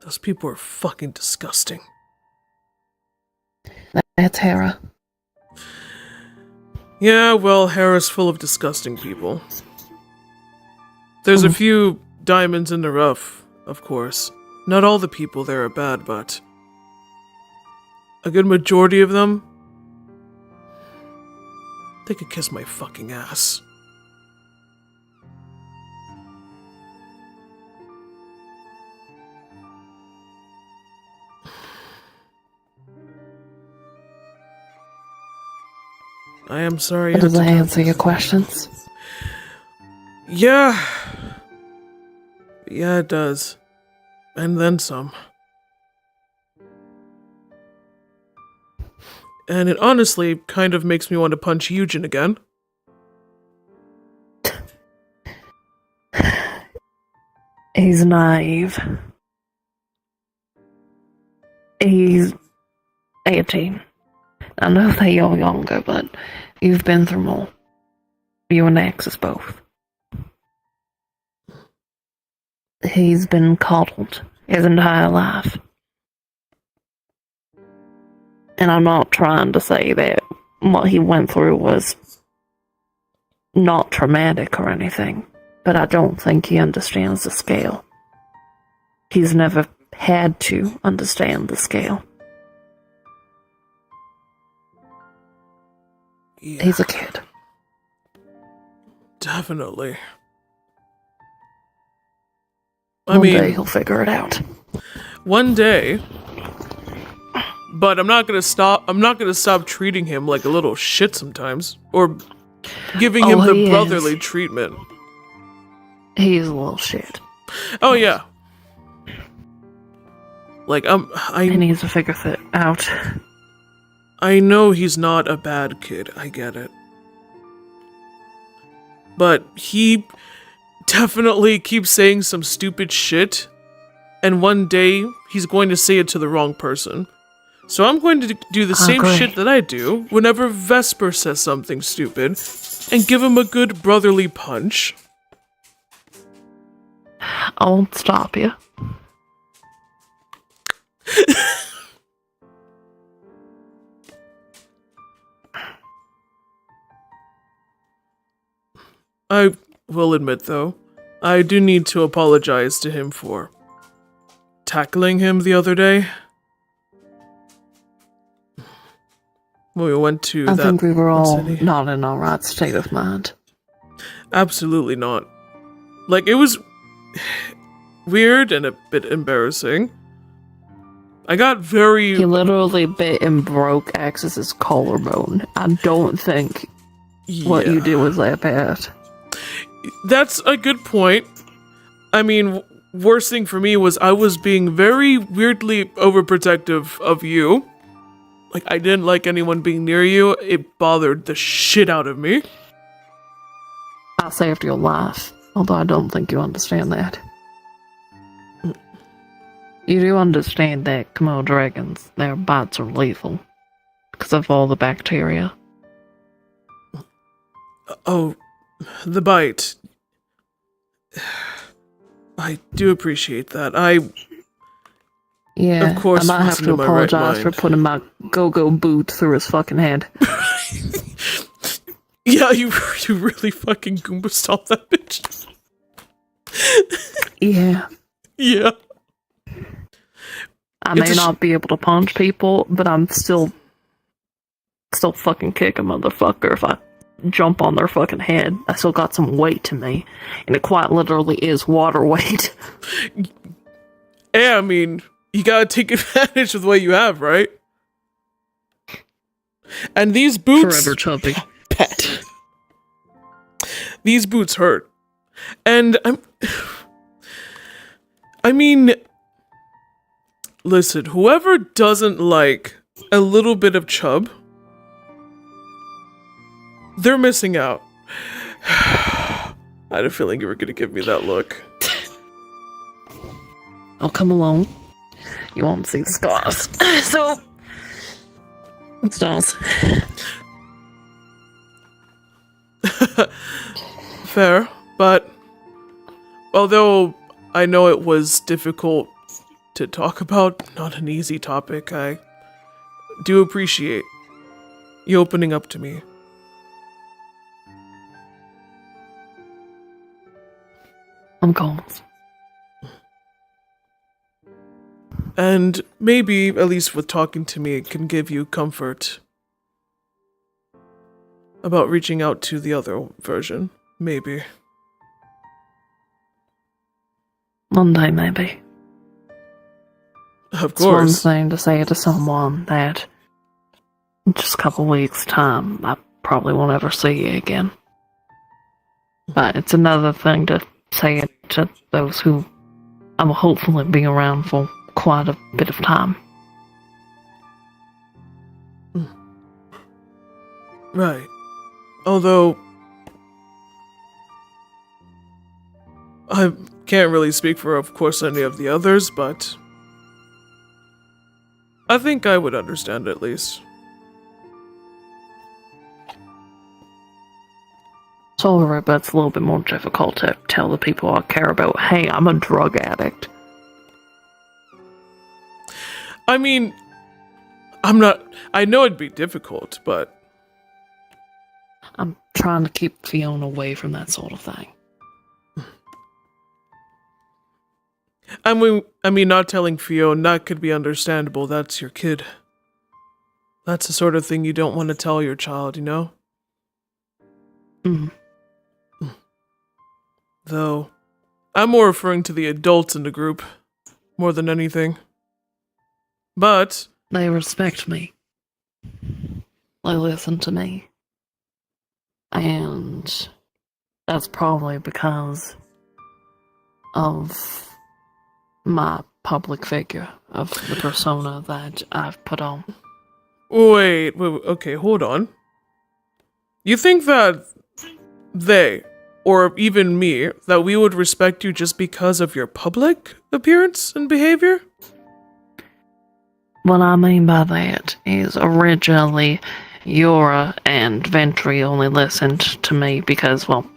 Those people are fucking disgusting. That's Hera. Yeah, well, Hera's full of disgusting people. There's a few diamonds in the rough, of course. Not all the people there are bad, but a good majority of them, they could kiss my fucking ass. I am sorry. Does that answer your questions? Yeah. Yeah, it does. And then some. And it honestly kind of makes me want to punch Eugen again. He's naive. He's 18. I know that you're younger, but you've been through more. You and Axis both. He's been coddled his entire life. And I'm not trying to say that what he went through was not traumatic or anything, but I don't think he understands the scale. He's never had to understand the scale. Yeah, He's a kid. definitely. One day he'll figure it out. One day. But I'm not gonna stop treating him like a little shit sometimes. Or giving him the brotherly treatment. He's a little shit. Oh yeah. Like He needs to figure it out. I know he's not a bad kid, I get it. But he definitely keeps saying some stupid shit, and one day he's going to say it to the wrong person. So I'm going to do the same shit that I do whenever Vesper says something stupid, and give him a good brotherly punch. I won't stop you. I will admit, though, I do need to apologize to him for tackling him the other day. When we went to I that think we were all city. not in our right state of mind. Absolutely not. Like, it was weird and a bit embarrassing. I got very... He literally bit and broke Axis's collarbone. I don't think what you did was that bad. That's a good point. I mean, worst thing for me was I was being very weirdly overprotective of you. Like, I didn't like anyone being near you. It bothered the shit out of me. I saved your life, although I don't think you understand that. You do understand that Komodo dragons, their bites are lethal because of all the bacteria. Oh, the bite. I do appreciate that. Yeah, of course, I might have to apologize for putting my go-go boot through his fucking head. Yeah, you really fucking Goomba stomped that bitch. Yeah. Yeah. I may not be able to punch people, but I'm still fucking kick a motherfucker if I jump on their fucking head. I still got some weight to me, and it quite literally is water weight. Yeah, I mean, you gotta take advantage of what you have, right? And these boots... Forever chubby. Pet. These boots hurt. And I mean... Listen, whoever doesn't like a little bit of chub, they're missing out. I had a feeling you were gonna give me that look. I'll come along. You won't see the scars. So, stars. Fair, but although I know it was difficult to talk about, not an easy topic, I do appreciate you opening up to me. I'm cold. And maybe, at least with talking to me, it can give you comfort about reaching out to the other version. Maybe. One day, maybe. Of It's one course. thing to say to someone that in just a couple weeks' time, I probably won't ever see you again. But it's another thing to say it to those who I will hopefully be around for quite a bit of time. Right. Although, I can't really speak for, of course, any of the others, but I think I would understand at least. Sorry, but it's a little bit more difficult to tell the people I care about, hey, I'm a drug addict. I mean, I know it'd be difficult, but I'm trying to keep Fiona away from that sort of thing. I mean, not telling Fiona, that could be understandable. That's your kid. That's the sort of thing you don't want to tell your child, you know? Mm. Though, I'm more referring to the adults in the group, more than anything. But They respect me. They listen to me. And that's probably because of my public figure, of the persona that I've put on. wait, okay, hold on. You think that they, or even me, that we would respect you just because of your public appearance and behavior? What I mean by that is originally Yora and Ventry only listened to me because, well,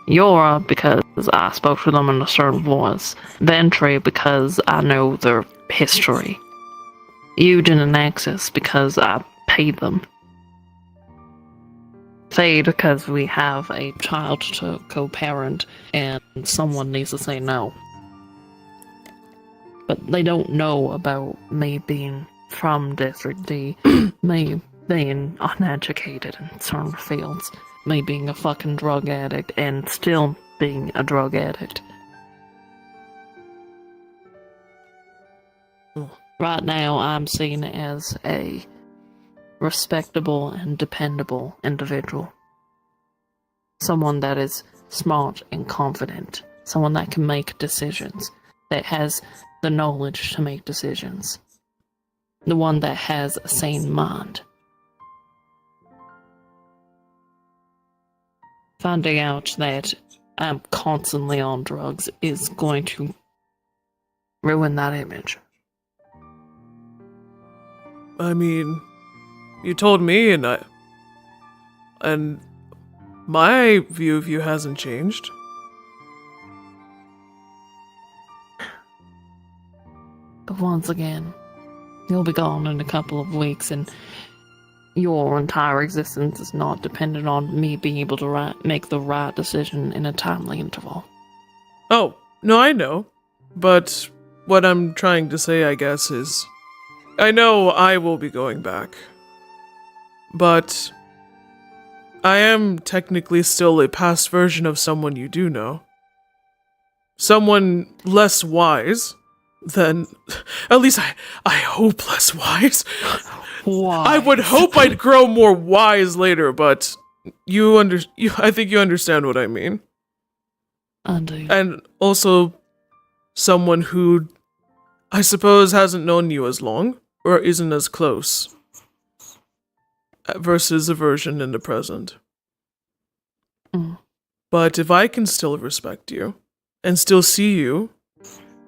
Yora because I spoke to them in a certain voice, Ventry because I know their history, Eugen and Axis because I paid them, Fade because we have a child to co-parent and someone needs to say no. But they don't know about me being from District D, me being uneducated in certain fields, me being a fucking drug addict and still being a drug addict. Right now, I'm seen as a respectable and dependable individual. Someone that is smart and confident. Someone that can make decisions. That has the knowledge to make decisions. The one that has a sane mind. Finding out that I'm constantly on drugs is going to ruin that image. I mean, you told me, and my view of you hasn't changed. But once again, you'll be gone in a couple of weeks, and your entire existence is not dependent on me being able to make the right decision in a timely interval. Oh, no, I know. But what I'm trying to say, I guess, is I know I will be going back. But I am technically still a past version of someone you do know. Someone less wise than... At least I hope less wise. Why? I would hope I'd grow more wise later, but I think you understand what I mean. I do. And also someone who I suppose hasn't known you as long, or isn't as close, versus a version in the present. Mm. But if I can still respect you, and still see you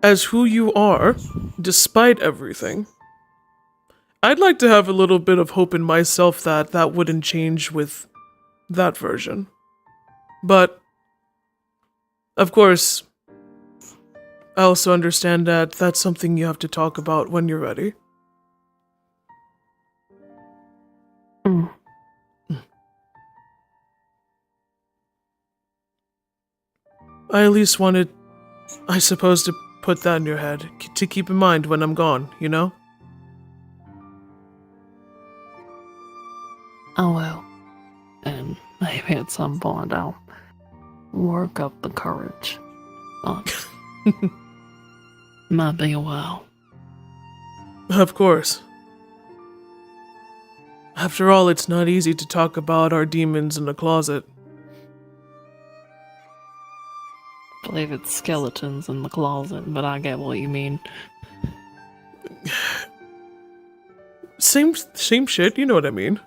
as who you are, despite everything, I'd like to have a little bit of hope in myself that that wouldn't change with that version. But, of course, I also understand that that's something you have to talk about when you're ready. Mm. I at least wanted, I suppose, to put that in your head, to keep in mind when I'm gone, you know? Oh well. And maybe at some point I'll work up the courage. But might be a while. Of course. After all, it's not easy to talk about our demons in the closet. I believe it's skeletons in the closet, but I get what you mean. Same shit, you know what I mean.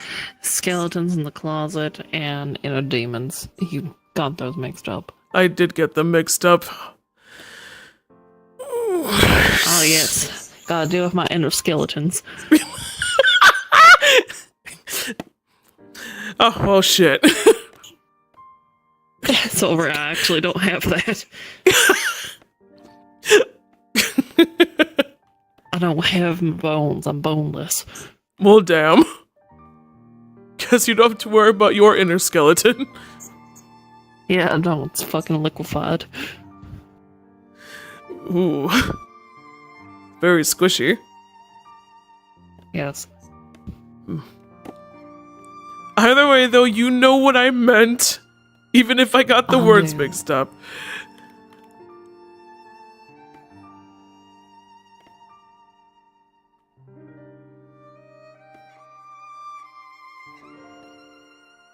Skeletons in the closet and inner demons. You got those mixed up. I did get them mixed up. Oh yes, gotta deal with my inner skeletons. Oh, well, shit. It's over. I actually don't have that. I don't have bones. I'm boneless. Well, damn. Guess you don't have to worry about your inner skeleton. Yeah, no, it's fucking liquefied. Ooh. Very squishy. Yes. Either way, though, you know what I meant. Even if I got the words mixed up.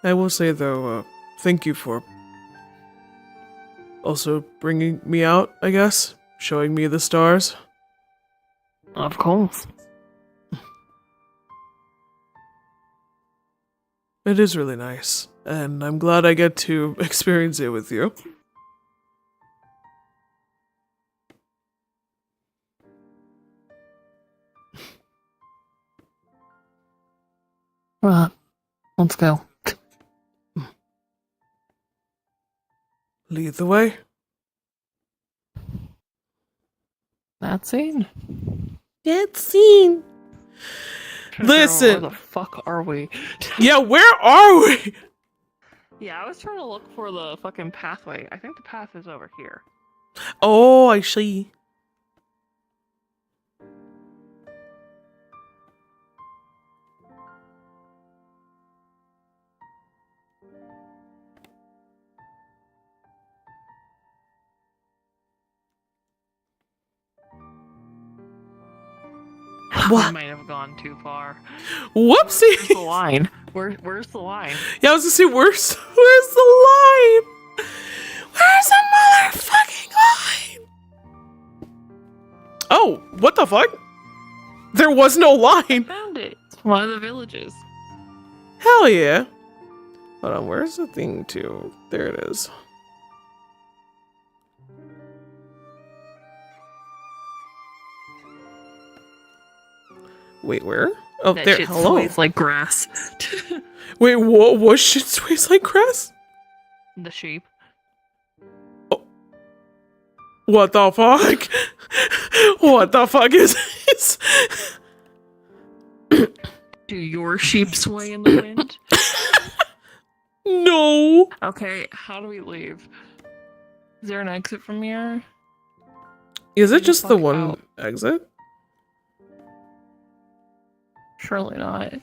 I will say, though, thank you for also bringing me out, I guess. Showing me the stars. Of course. It is really nice, and I'm glad I get to experience it with you. Right. Let's go. Lead the way. That scene. That scene. Where Listen. the fuck are we? Yeah, where are we? Yeah, I was trying to look for the fucking pathway. I think the path is over here. Oh, I see. We might have gone too far. Whoopsie. Where's the line? Where's the line? Yeah, I was gonna say, where's the line? Where's the motherfucking line? Oh, what the fuck? There was no line. Found it. It's one of the villages. Hell yeah. Hold on, where's the thing to? There it is. Wait, where? Oh, That there. shit Hello. sways like grass. Wait, what shit sways like grass? The sheep. What the fuck? What the fuck is this? Do your sheep sway in the wind? No. Okay, how do we leave? Is there an exit from here? Is it Get the just the fuck one out. exit? Surely not.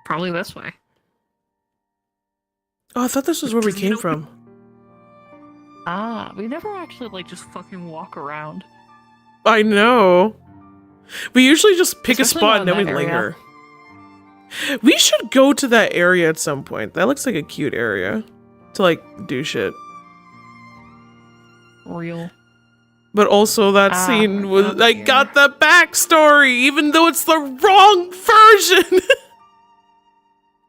Probably this way. Oh, I thought this was where we You came know- from. Ah, we never actually like just fucking walk around. I know. We usually just pick Especially a spot not and then in we that area. linger. We should go to that area at some point. That looks like a cute area to like do shit. Real. But also that scene was up I here. got the backstory, even though it's the wrong version.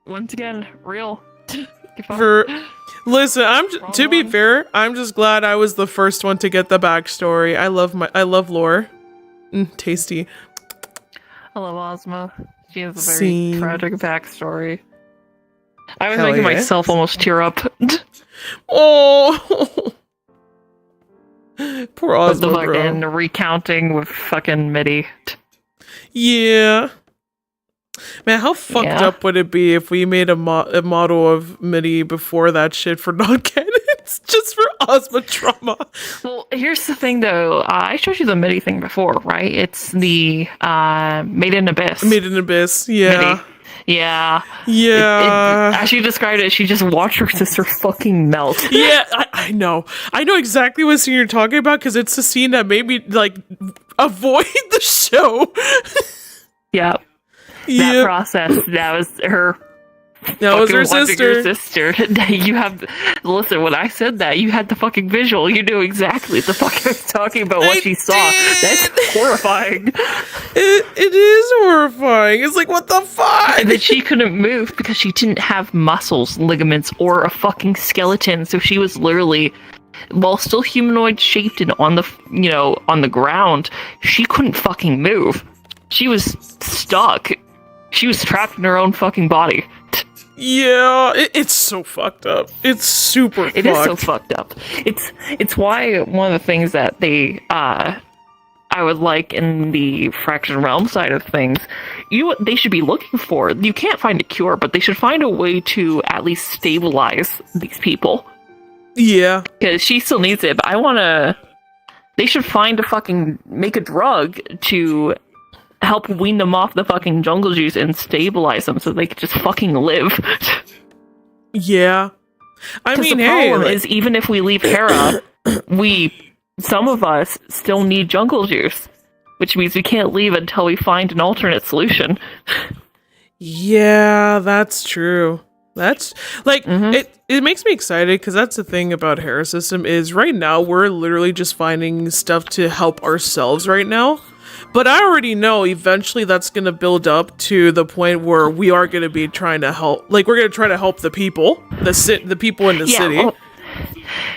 Once again, real. For listen, Wrong to be one. fair, I'm just glad I was the first one to get the backstory. I love lore. Tasty. I love Ozma. She has a very Same. tragic backstory. I was Hell making yeah. myself almost tear up. Oh, poor With the Ozma, fucking bro. recounting with fucking MIDI. Yeah. Man, how fucked Yeah. up would it be if we made a model of MIDI before that shit for non-canons, just for Ozma trauma? Well, here's the thing though. I showed you the MIDI thing before, right? It's the Made in Abyss. Made in Abyss, yeah. MIDI. Yeah. Yeah. As she described it, she just watched her sister fucking melt. Yeah, I know. I know exactly what scene you're talking about because it's the scene that made me, like, avoid the show. Yeah. That Yeah. process, that was her That was her Fucking watching your sister. sister. You have listen. When I said that, you had the fucking visual. You knew exactly what the fuck I was talking about. What she saw. That's horrifying. It is horrifying. It's like, what the fuck? And that she couldn't move because she didn't have muscles, ligaments, or a fucking skeleton. So she was literally, while still humanoid shaped and on the on the ground, she couldn't fucking move. She was stuck. She was trapped in her own fucking body. Yeah, it's so fucked up. It's super fucked. It is so fucked up. It's why one of the things that I would like in the Fraction Realm side of things, they should be looking for. You can't find a cure, but they should find a way to at least stabilize these people. Yeah. Because she still needs it, but they should make a drug to help wean them off the fucking jungle juice and stabilize them so they could just fucking live. Yeah. I mean, the problem is, even if we leave Hera, some of us still need jungle juice, which means we can't leave until we find an alternate solution. Yeah, that's true. That's like it makes me excited because that's the thing about Hera system is right now we're literally just finding stuff to help ourselves right now. But I already know eventually that's going to build up to the point where we are going to be trying to help. Like, we're going to try to help the people, the people in the city. Well,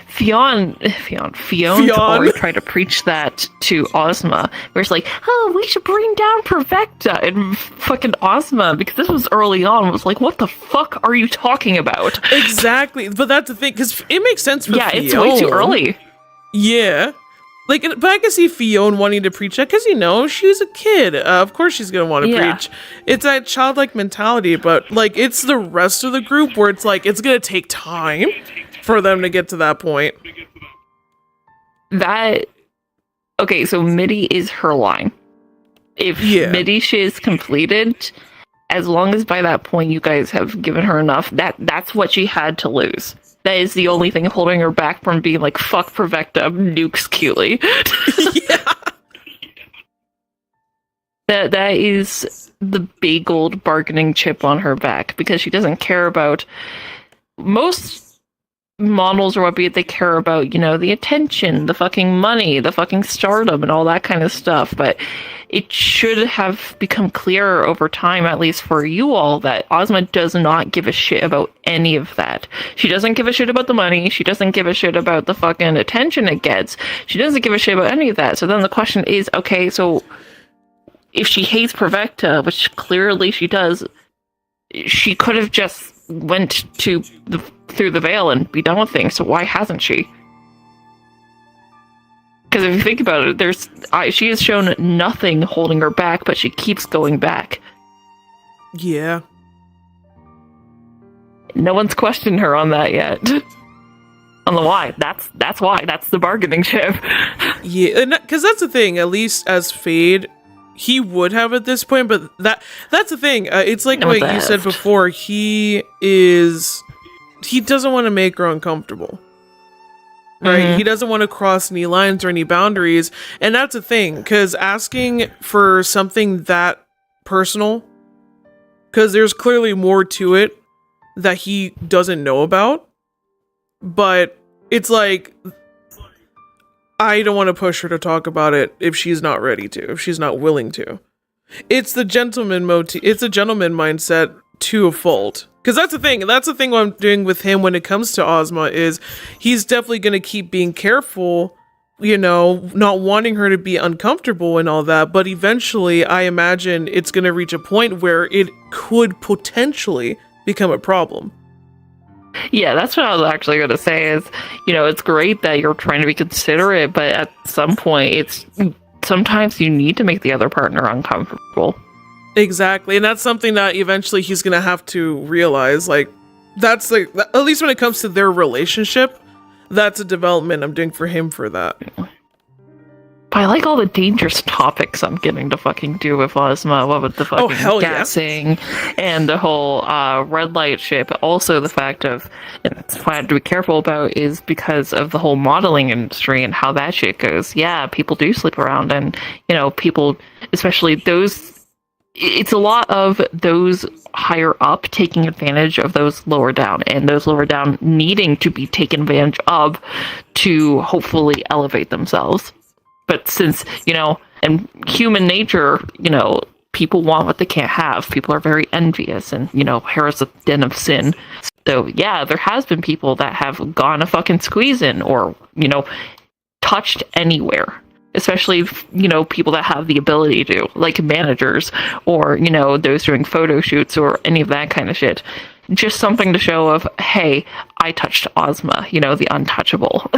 Fionn already tried to preach that to Ozma, where it's like, oh, we should bring down Perfecta, and fucking Ozma, because this was early on, was like, what the fuck are you talking about? Exactly, but that's the thing, because it makes sense for Fionn. It's way too early. Yeah. Like, but I can see Fionn wanting to preach that, because, she's a kid. Of course she's going to want to preach. It's that childlike mentality, but, like, it's the rest of the group where it's like, it's going to take time for them to get to that point. Okay, so Midi is her line. If Midi is completed, as long as by that point you guys have given her enough, that's what she had to lose. That is the only thing holding her back from being like, fuck Perfecta, nukes Keeley. That is the big old bargaining chip on her back, because she doesn't care about most models or what be it, they care about, the attention, the fucking money, the fucking stardom, and all that kind of stuff. But it should have become clearer over time, at least for you all, that Ozma does not give a shit about any of that. She doesn't give a shit about the money. She doesn't give a shit about the fucking attention it gets. She doesn't give a shit about any of that. So then the question is, okay, so if she hates Perfecta, which clearly she does, she could have just went through the veil and be done with things. So why hasn't she? Because if you think about it, she has shown nothing holding her back, but she keeps going back. Yeah. No one's questioned her on that yet. On the why. That's why. That's the bargaining chip. Yeah, because that's the thing. At least as Fade, he would have at this point, but that's the thing. It's like what you said before. He doesn't want to make her uncomfortable. Right? He doesn't want to cross any lines or any boundaries. And that's the thing, because asking for something that personal, because there's clearly more to it that he doesn't know about. But it's like, I don't want to push her to talk about it if she's not ready to, if she's not willing to. It's the gentleman it's a gentleman mindset to a fault. Because that's the thing. That's the thing what I'm doing with him when it comes to Ozma is he's definitely going to keep being careful, not wanting her to be uncomfortable and all that. But eventually, I imagine it's going to reach a point where it could potentially become a problem. Yeah, that's what I was actually going to say is, it's great that you're trying to be considerate, but at some point, sometimes you need to make the other partner uncomfortable. Exactly, and that's something that eventually he's going to have to realize, like, that's like, at least when it comes to their relationship, that's a development I'm doing for him for that. But I like all the dangerous topics I'm getting to fucking do with Ozma. What with the fucking gassing and the whole red light shit, but also the fact of, and that's what I have to be careful about, is because of the whole modeling industry and how that shit goes. Yeah, people do sleep around, and people, especially those it's a lot of those higher up taking advantage of those lower down, and those lower down needing to be taken advantage of to hopefully elevate themselves. But since, and human nature, people want what they can't have. People are very envious, and, hair is a den of sin. So, yeah, there has been people that have gone a fucking squeeze in or, touched anywhere. Especially, people that have the ability to, like managers or, those doing photo shoots or any of that kind of shit. Just something to show of, hey, I touched Ozma, the untouchable.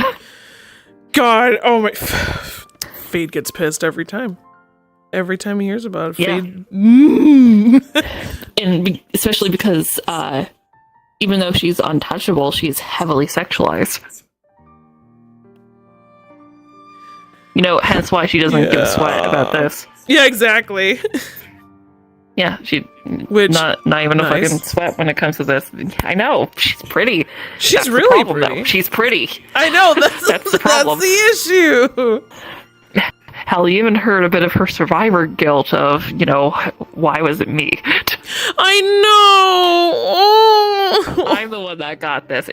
God, oh my... Fade gets pissed every time. Every time he hears about it. Yeah. Fade... And especially because, even though she's untouchable, she's heavily sexualized. Hence why she doesn't give a sweat about this. Yeah, exactly. Yeah, Which, not even nice. a fucking sweat when it comes to this. I know, she's pretty. She's That's really the problem, pretty. Though. She's pretty. I know, that's the problem. That's the issue. Hell, you even heard a bit of her survivor guilt of, why was it me? I know. Oh. I'm the one that got this.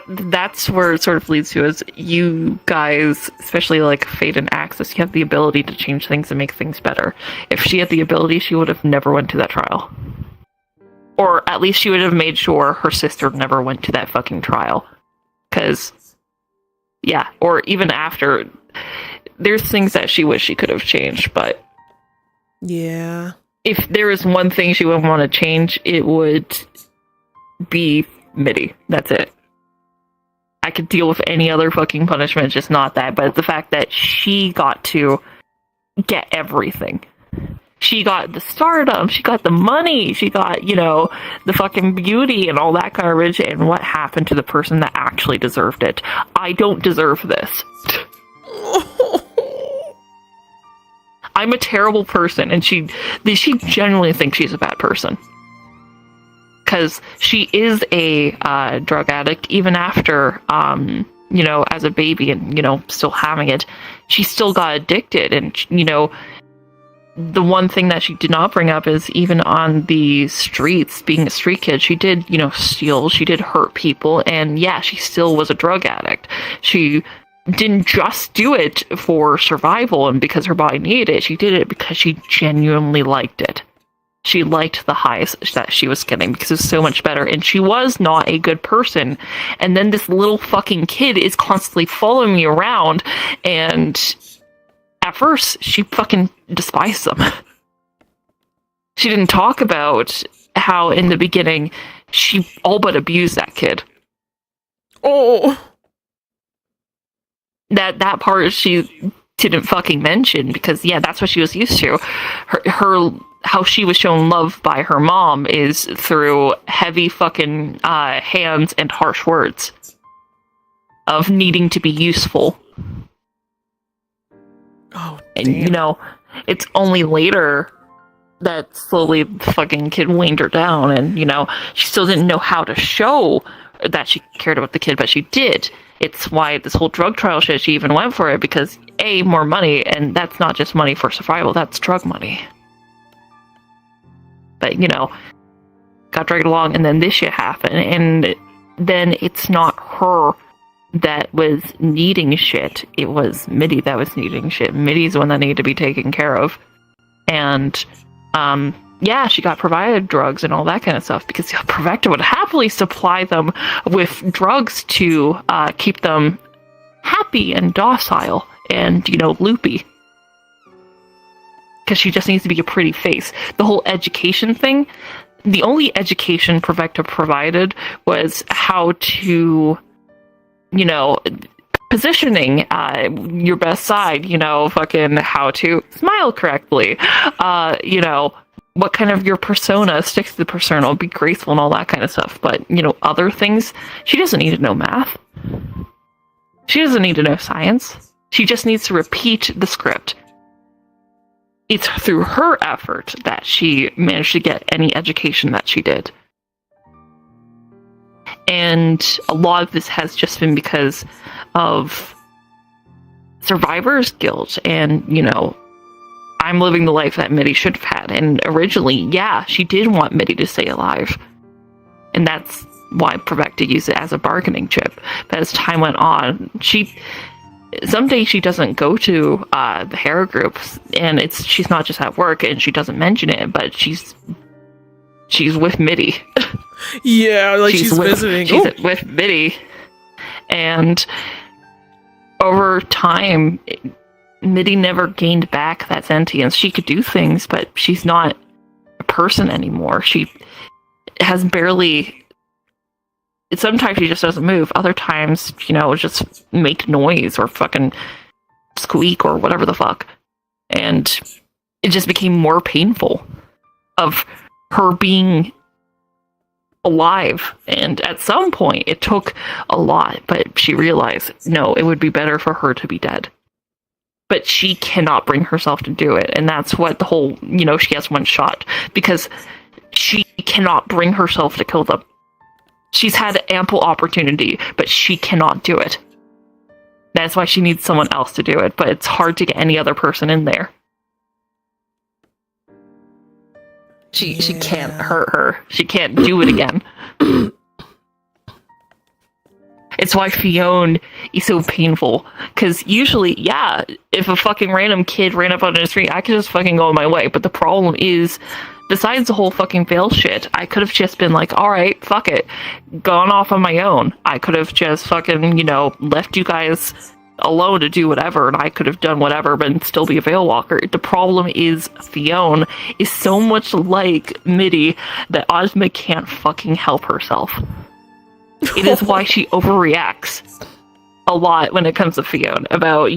That's where it sort of leads to is you guys, especially like Fate and Axis, you have the ability to change things and make things better. If she had the ability, she would have never went to that trial. Or at least she would have made sure her sister never went to that fucking trial. Because, yeah, or even after, there's things that she wished she could have changed, but yeah. If there is one thing she would want to change, it would be MIDI. That's it. I could deal with any other fucking punishment, just not that. But the fact that she got to get everything. She got the stardom, she got the money, she got, the fucking beauty and all that garbage, and what happened to the person that actually deserved it? I don't deserve this. I'm a terrible person, and she genuinely thinks she's a bad person. Because she is a drug addict, even after, as a baby and, still having it, she still got addicted. And, the one thing that she did not bring up is even on the streets, being a street kid, she did, steal, she did hurt people, and yeah, she still was a drug addict. She didn't just do it for survival and because her body needed it, she did it because she genuinely liked it. She liked the highs that she was getting because it was so much better, and she was not a good person. And then this little fucking kid is constantly following me around, and at first, she fucking despised them. She didn't talk about how in the beginning she all but abused that kid. Oh. That part she didn't fucking mention because, yeah, that's what she was used to. Her how she was shown love by her mom is through heavy fucking hands and harsh words of needing to be useful. Oh, and damn. It's only later that slowly the fucking kid weaned her down, and she still didn't know how to show that she cared about the kid, but she did. It's why this whole drug trial shit, she even went for it, because A, more money, and that's not just money for survival, that's drug money. But, got dragged along, and then this shit happened, and then it's not her that was needing shit, it was MIDI that was needing shit. MIDI's the one that needed to be taken care of. And, yeah, she got provided drugs and all that kind of stuff, because Provecta would happily supply them with drugs to keep them happy and docile and, loopy. Because she just needs to be a pretty face. The whole education thing, the only education Provecta provided was how to, positioning your best side, fucking how to smile correctly, what kind of your persona, stick to the persona, be graceful and all that kind of stuff. But, other things, she doesn't need to know math. She doesn't need to know science. She just needs to repeat the script. It's through her effort that she managed to get any education that she did. And a lot of this has just been because of survivor's guilt and, I'm living the life that Mitty should have had. And originally, yeah, she did want Mitty to stay alive. And that's why Prevecta used it as a bargaining chip. But as time went on, some days she doesn't go to the hair groups, and she's not just at work, and she doesn't mention it, but she's with Mitty. Yeah, like she's visiting. She's with Mitty. And over time, Mitty never gained back that sentience. She could do things, but she's not a person anymore. She has barely... Sometimes she just doesn't move. Other times, just make noise or fucking squeak or whatever the fuck. And it just became more painful of her being alive. And at some point, it took a lot, but she realized, no, it would be better for her to be dead. But she cannot bring herself to do it. And that's what the whole, she has one shot. Because she cannot bring herself to kill them. She's had ample opportunity, but she cannot do it. That's why she needs someone else to do it, but it's hard to get any other person in there. She can't hurt her. She can't do it again. It's why Fionn is so painful. Because usually, yeah, if a fucking random kid ran up on the street, I could just fucking go my way. But the problem is, besides the whole fucking fail shit, I could have just been like, alright, fuck it. Gone off on my own. I could have just fucking, left you guys alone to do whatever, and I could have done whatever, but still be a Veil Walker. The problem is, Fionn is so much like Mitty that Ozma can't fucking help herself. It is why she overreacts a lot when it comes to Fionn about,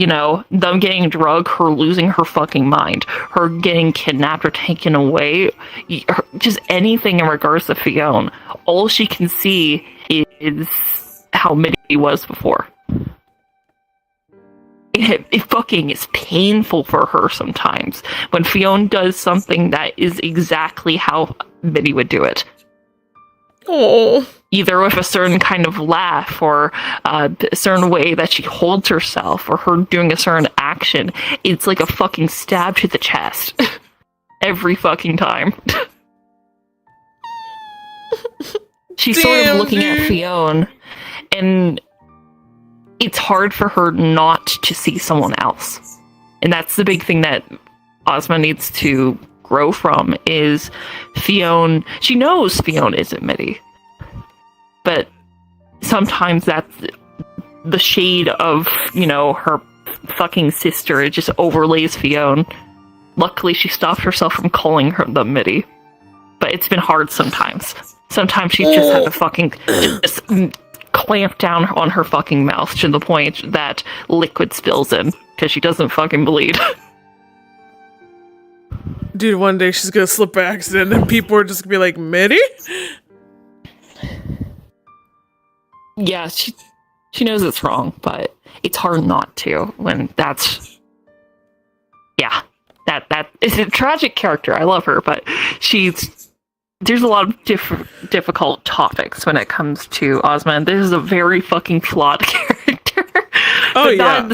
them getting drugged, her losing her fucking mind, her getting kidnapped or taken away, just anything in regards to Fionn. All she can see is how Mitty was before. It fucking is painful for her sometimes when Fionn does something that is exactly how Mitty would do it. Oh. Either with a certain kind of laugh, or a certain way that she holds herself, or her doing a certain action. It's like a fucking stab to the chest. Every fucking time. She's sort of looking at Fionn, and it's hard for her not to see someone else. And that's the big thing that Ozma needs to grow from, is Fionn. She knows Fionn isn't Mitty. But sometimes that's the shade of, her fucking sister. It just overlays Fionn. Luckily, she stopped herself from calling her the Mitty. But it's been hard sometimes. Sometimes she just had to fucking just clamp down on her fucking mouth to the point that liquid spills in. Because she doesn't fucking bleed. Dude, one day she's gonna slip by accident and people are just gonna be like, Mitty? Yeah, she knows it's wrong, but it's hard not to when that's... Yeah, that is a tragic character. I love her, but there's a lot of difficult topics when it comes to Ozma, and this is a very fucking flawed character. Oh, yeah.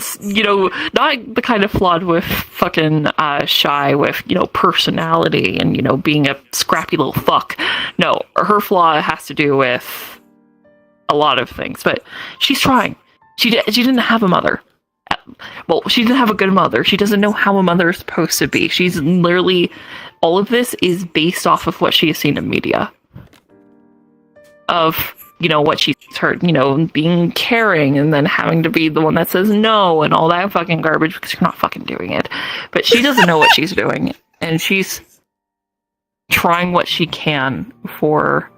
Not the kind of flawed with fucking shy with, personality and, being a scrappy little fuck. No, her flaw has to do with a lot of things, but she's trying. She didn't have a mother. Well, she didn't have a good mother. She doesn't know how a mother is supposed to be. She's literally... All of this is based off of what she has seen in media. Of, what she's heard, being caring and then having to be the one that says no and all that fucking garbage because you're not fucking doing it. But she doesn't know what she's doing. And she's trying what she can for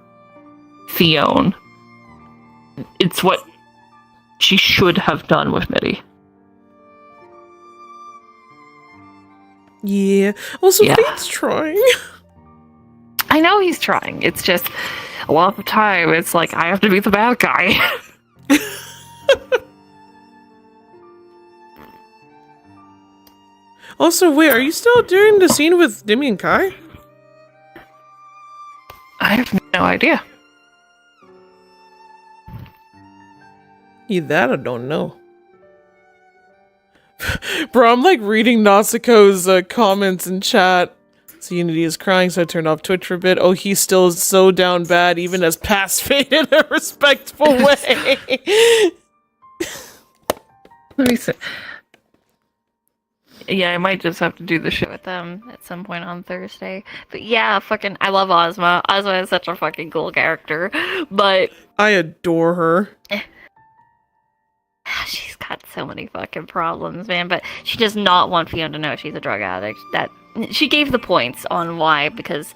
Fionn. It's what she should have done with Mitty. Yeah. Also, Yeah. Fate's trying. I know he's trying. It's just, a lot of the time, it's like, I have to be the bad guy. Also, wait, are you still doing the scene with Demi and Kai? I have no idea. Either that I don't know. Bro, I'm like reading Nausicaa's comments in chat. So Unity is crying, so I turned off Twitch for a bit. Oh, he's still so down bad, even as past fade in a respectful way. Let me see. Yeah, I might just have to do the show with them at some point on Thursday. But yeah, fucking, I love Ozma. Ozma is such a fucking cool character. But I adore her. she's got so many fucking problems, man. But she does not want Fiona to know she's a drug addict. That she gave the points on why, because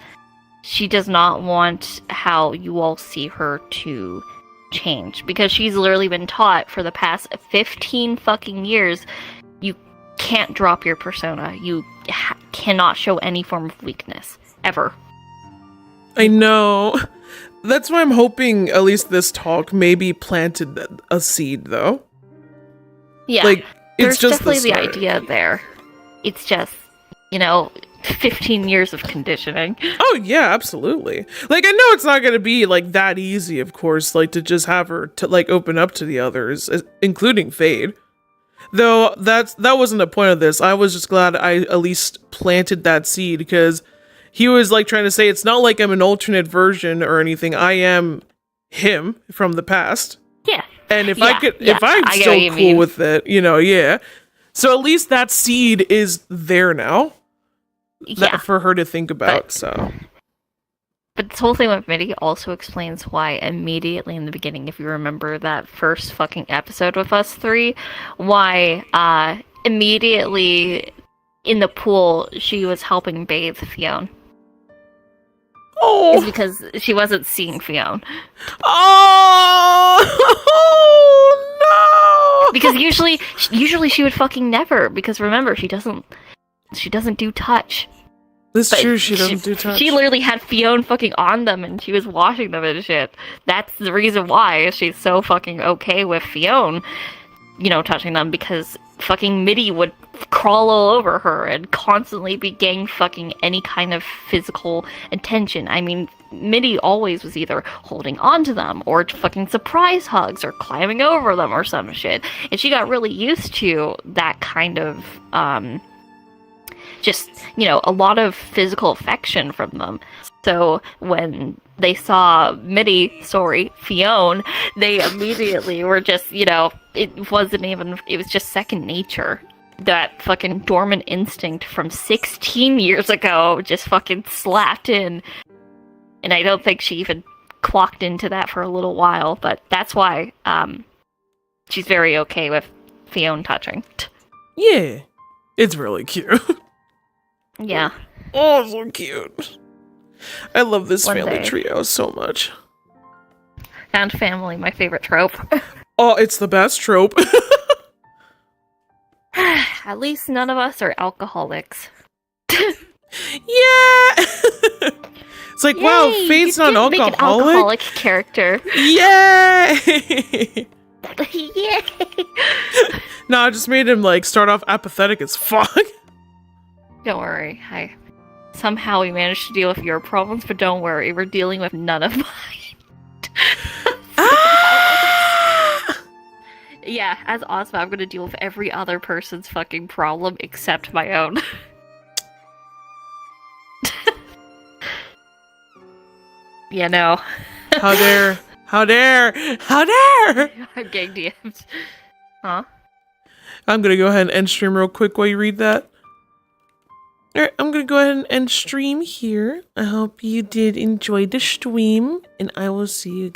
she does not want how you all see her to change. Because she's literally been taught for the past 15 fucking years, you can't drop your persona. You cannot show any form of weakness. Ever. I know. That's why I'm hoping at least this talk maybe planted a seed, though. Yeah. Like, there's it's just definitely the start. idea there. It's just, 15 years of conditioning. Oh, yeah, absolutely. Like, I know it's not going to be, like, that easy, of course, like, to just have her, to like, open up to the others, including Fade. Though, that wasn't the point of this. I was just glad I at least planted that seed, because he was, like, trying to say, it's not like I'm an alternate version or anything. I am him from the past. Yeah. And if Yeah, if I'm I get still what you cool mean. with it, yeah. So at least that seed is there now. Yeah. For her to think about, so. But this whole thing with Mitty also explains why immediately in the beginning, if you remember that first fucking episode with us three, why immediately in the pool she was helping bathe Fiona. Oh! Is because she wasn't seeing Fiona. Oh! No! Because usually she would fucking never, because remember, she doesn't do touch. That's But true, she doesn't do touch. She literally had Fiona fucking on them and she was washing them and shit. That's the reason why she's so fucking okay with Fiona, touching them, because fucking Mitty would crawl all over her and constantly be getting fucking any kind of physical attention. I mean, Mitty always was either holding on to them or fucking surprise hugs or climbing over them or some shit. And she got really used to that kind of, just, a lot of physical affection from them. So when they saw Fiona, they immediately were just, it was just second nature. That fucking dormant instinct from 16 years ago just fucking slapped in. And I don't think she even clocked into that for a little while, but that's why she's very okay with Fiona touching. Yeah. It's really cute. Yeah. Oh, so cute. I love this One family day. trio so much. And family, my favorite trope. Oh, it's the best trope. At least none of us are alcoholics. Yeah. It's like, wow, Yay, Fade's you not did make an alcoholic. alcoholic character. Yay! Yay! No, I just made him start off apathetic as fuck. Don't worry. Somehow we managed to deal with your problems, but don't worry, we're dealing with none of mine. Yeah, as Ozma, I'm gonna deal with every other person's fucking problem except my own. Yeah, no. How dare! How dare! How dare! I'm getting DM'd. Huh? I'm gonna go ahead and end stream real quick while you read that. Alright, I'm gonna go ahead and end stream here. I hope you did enjoy the stream, and I will see you guys.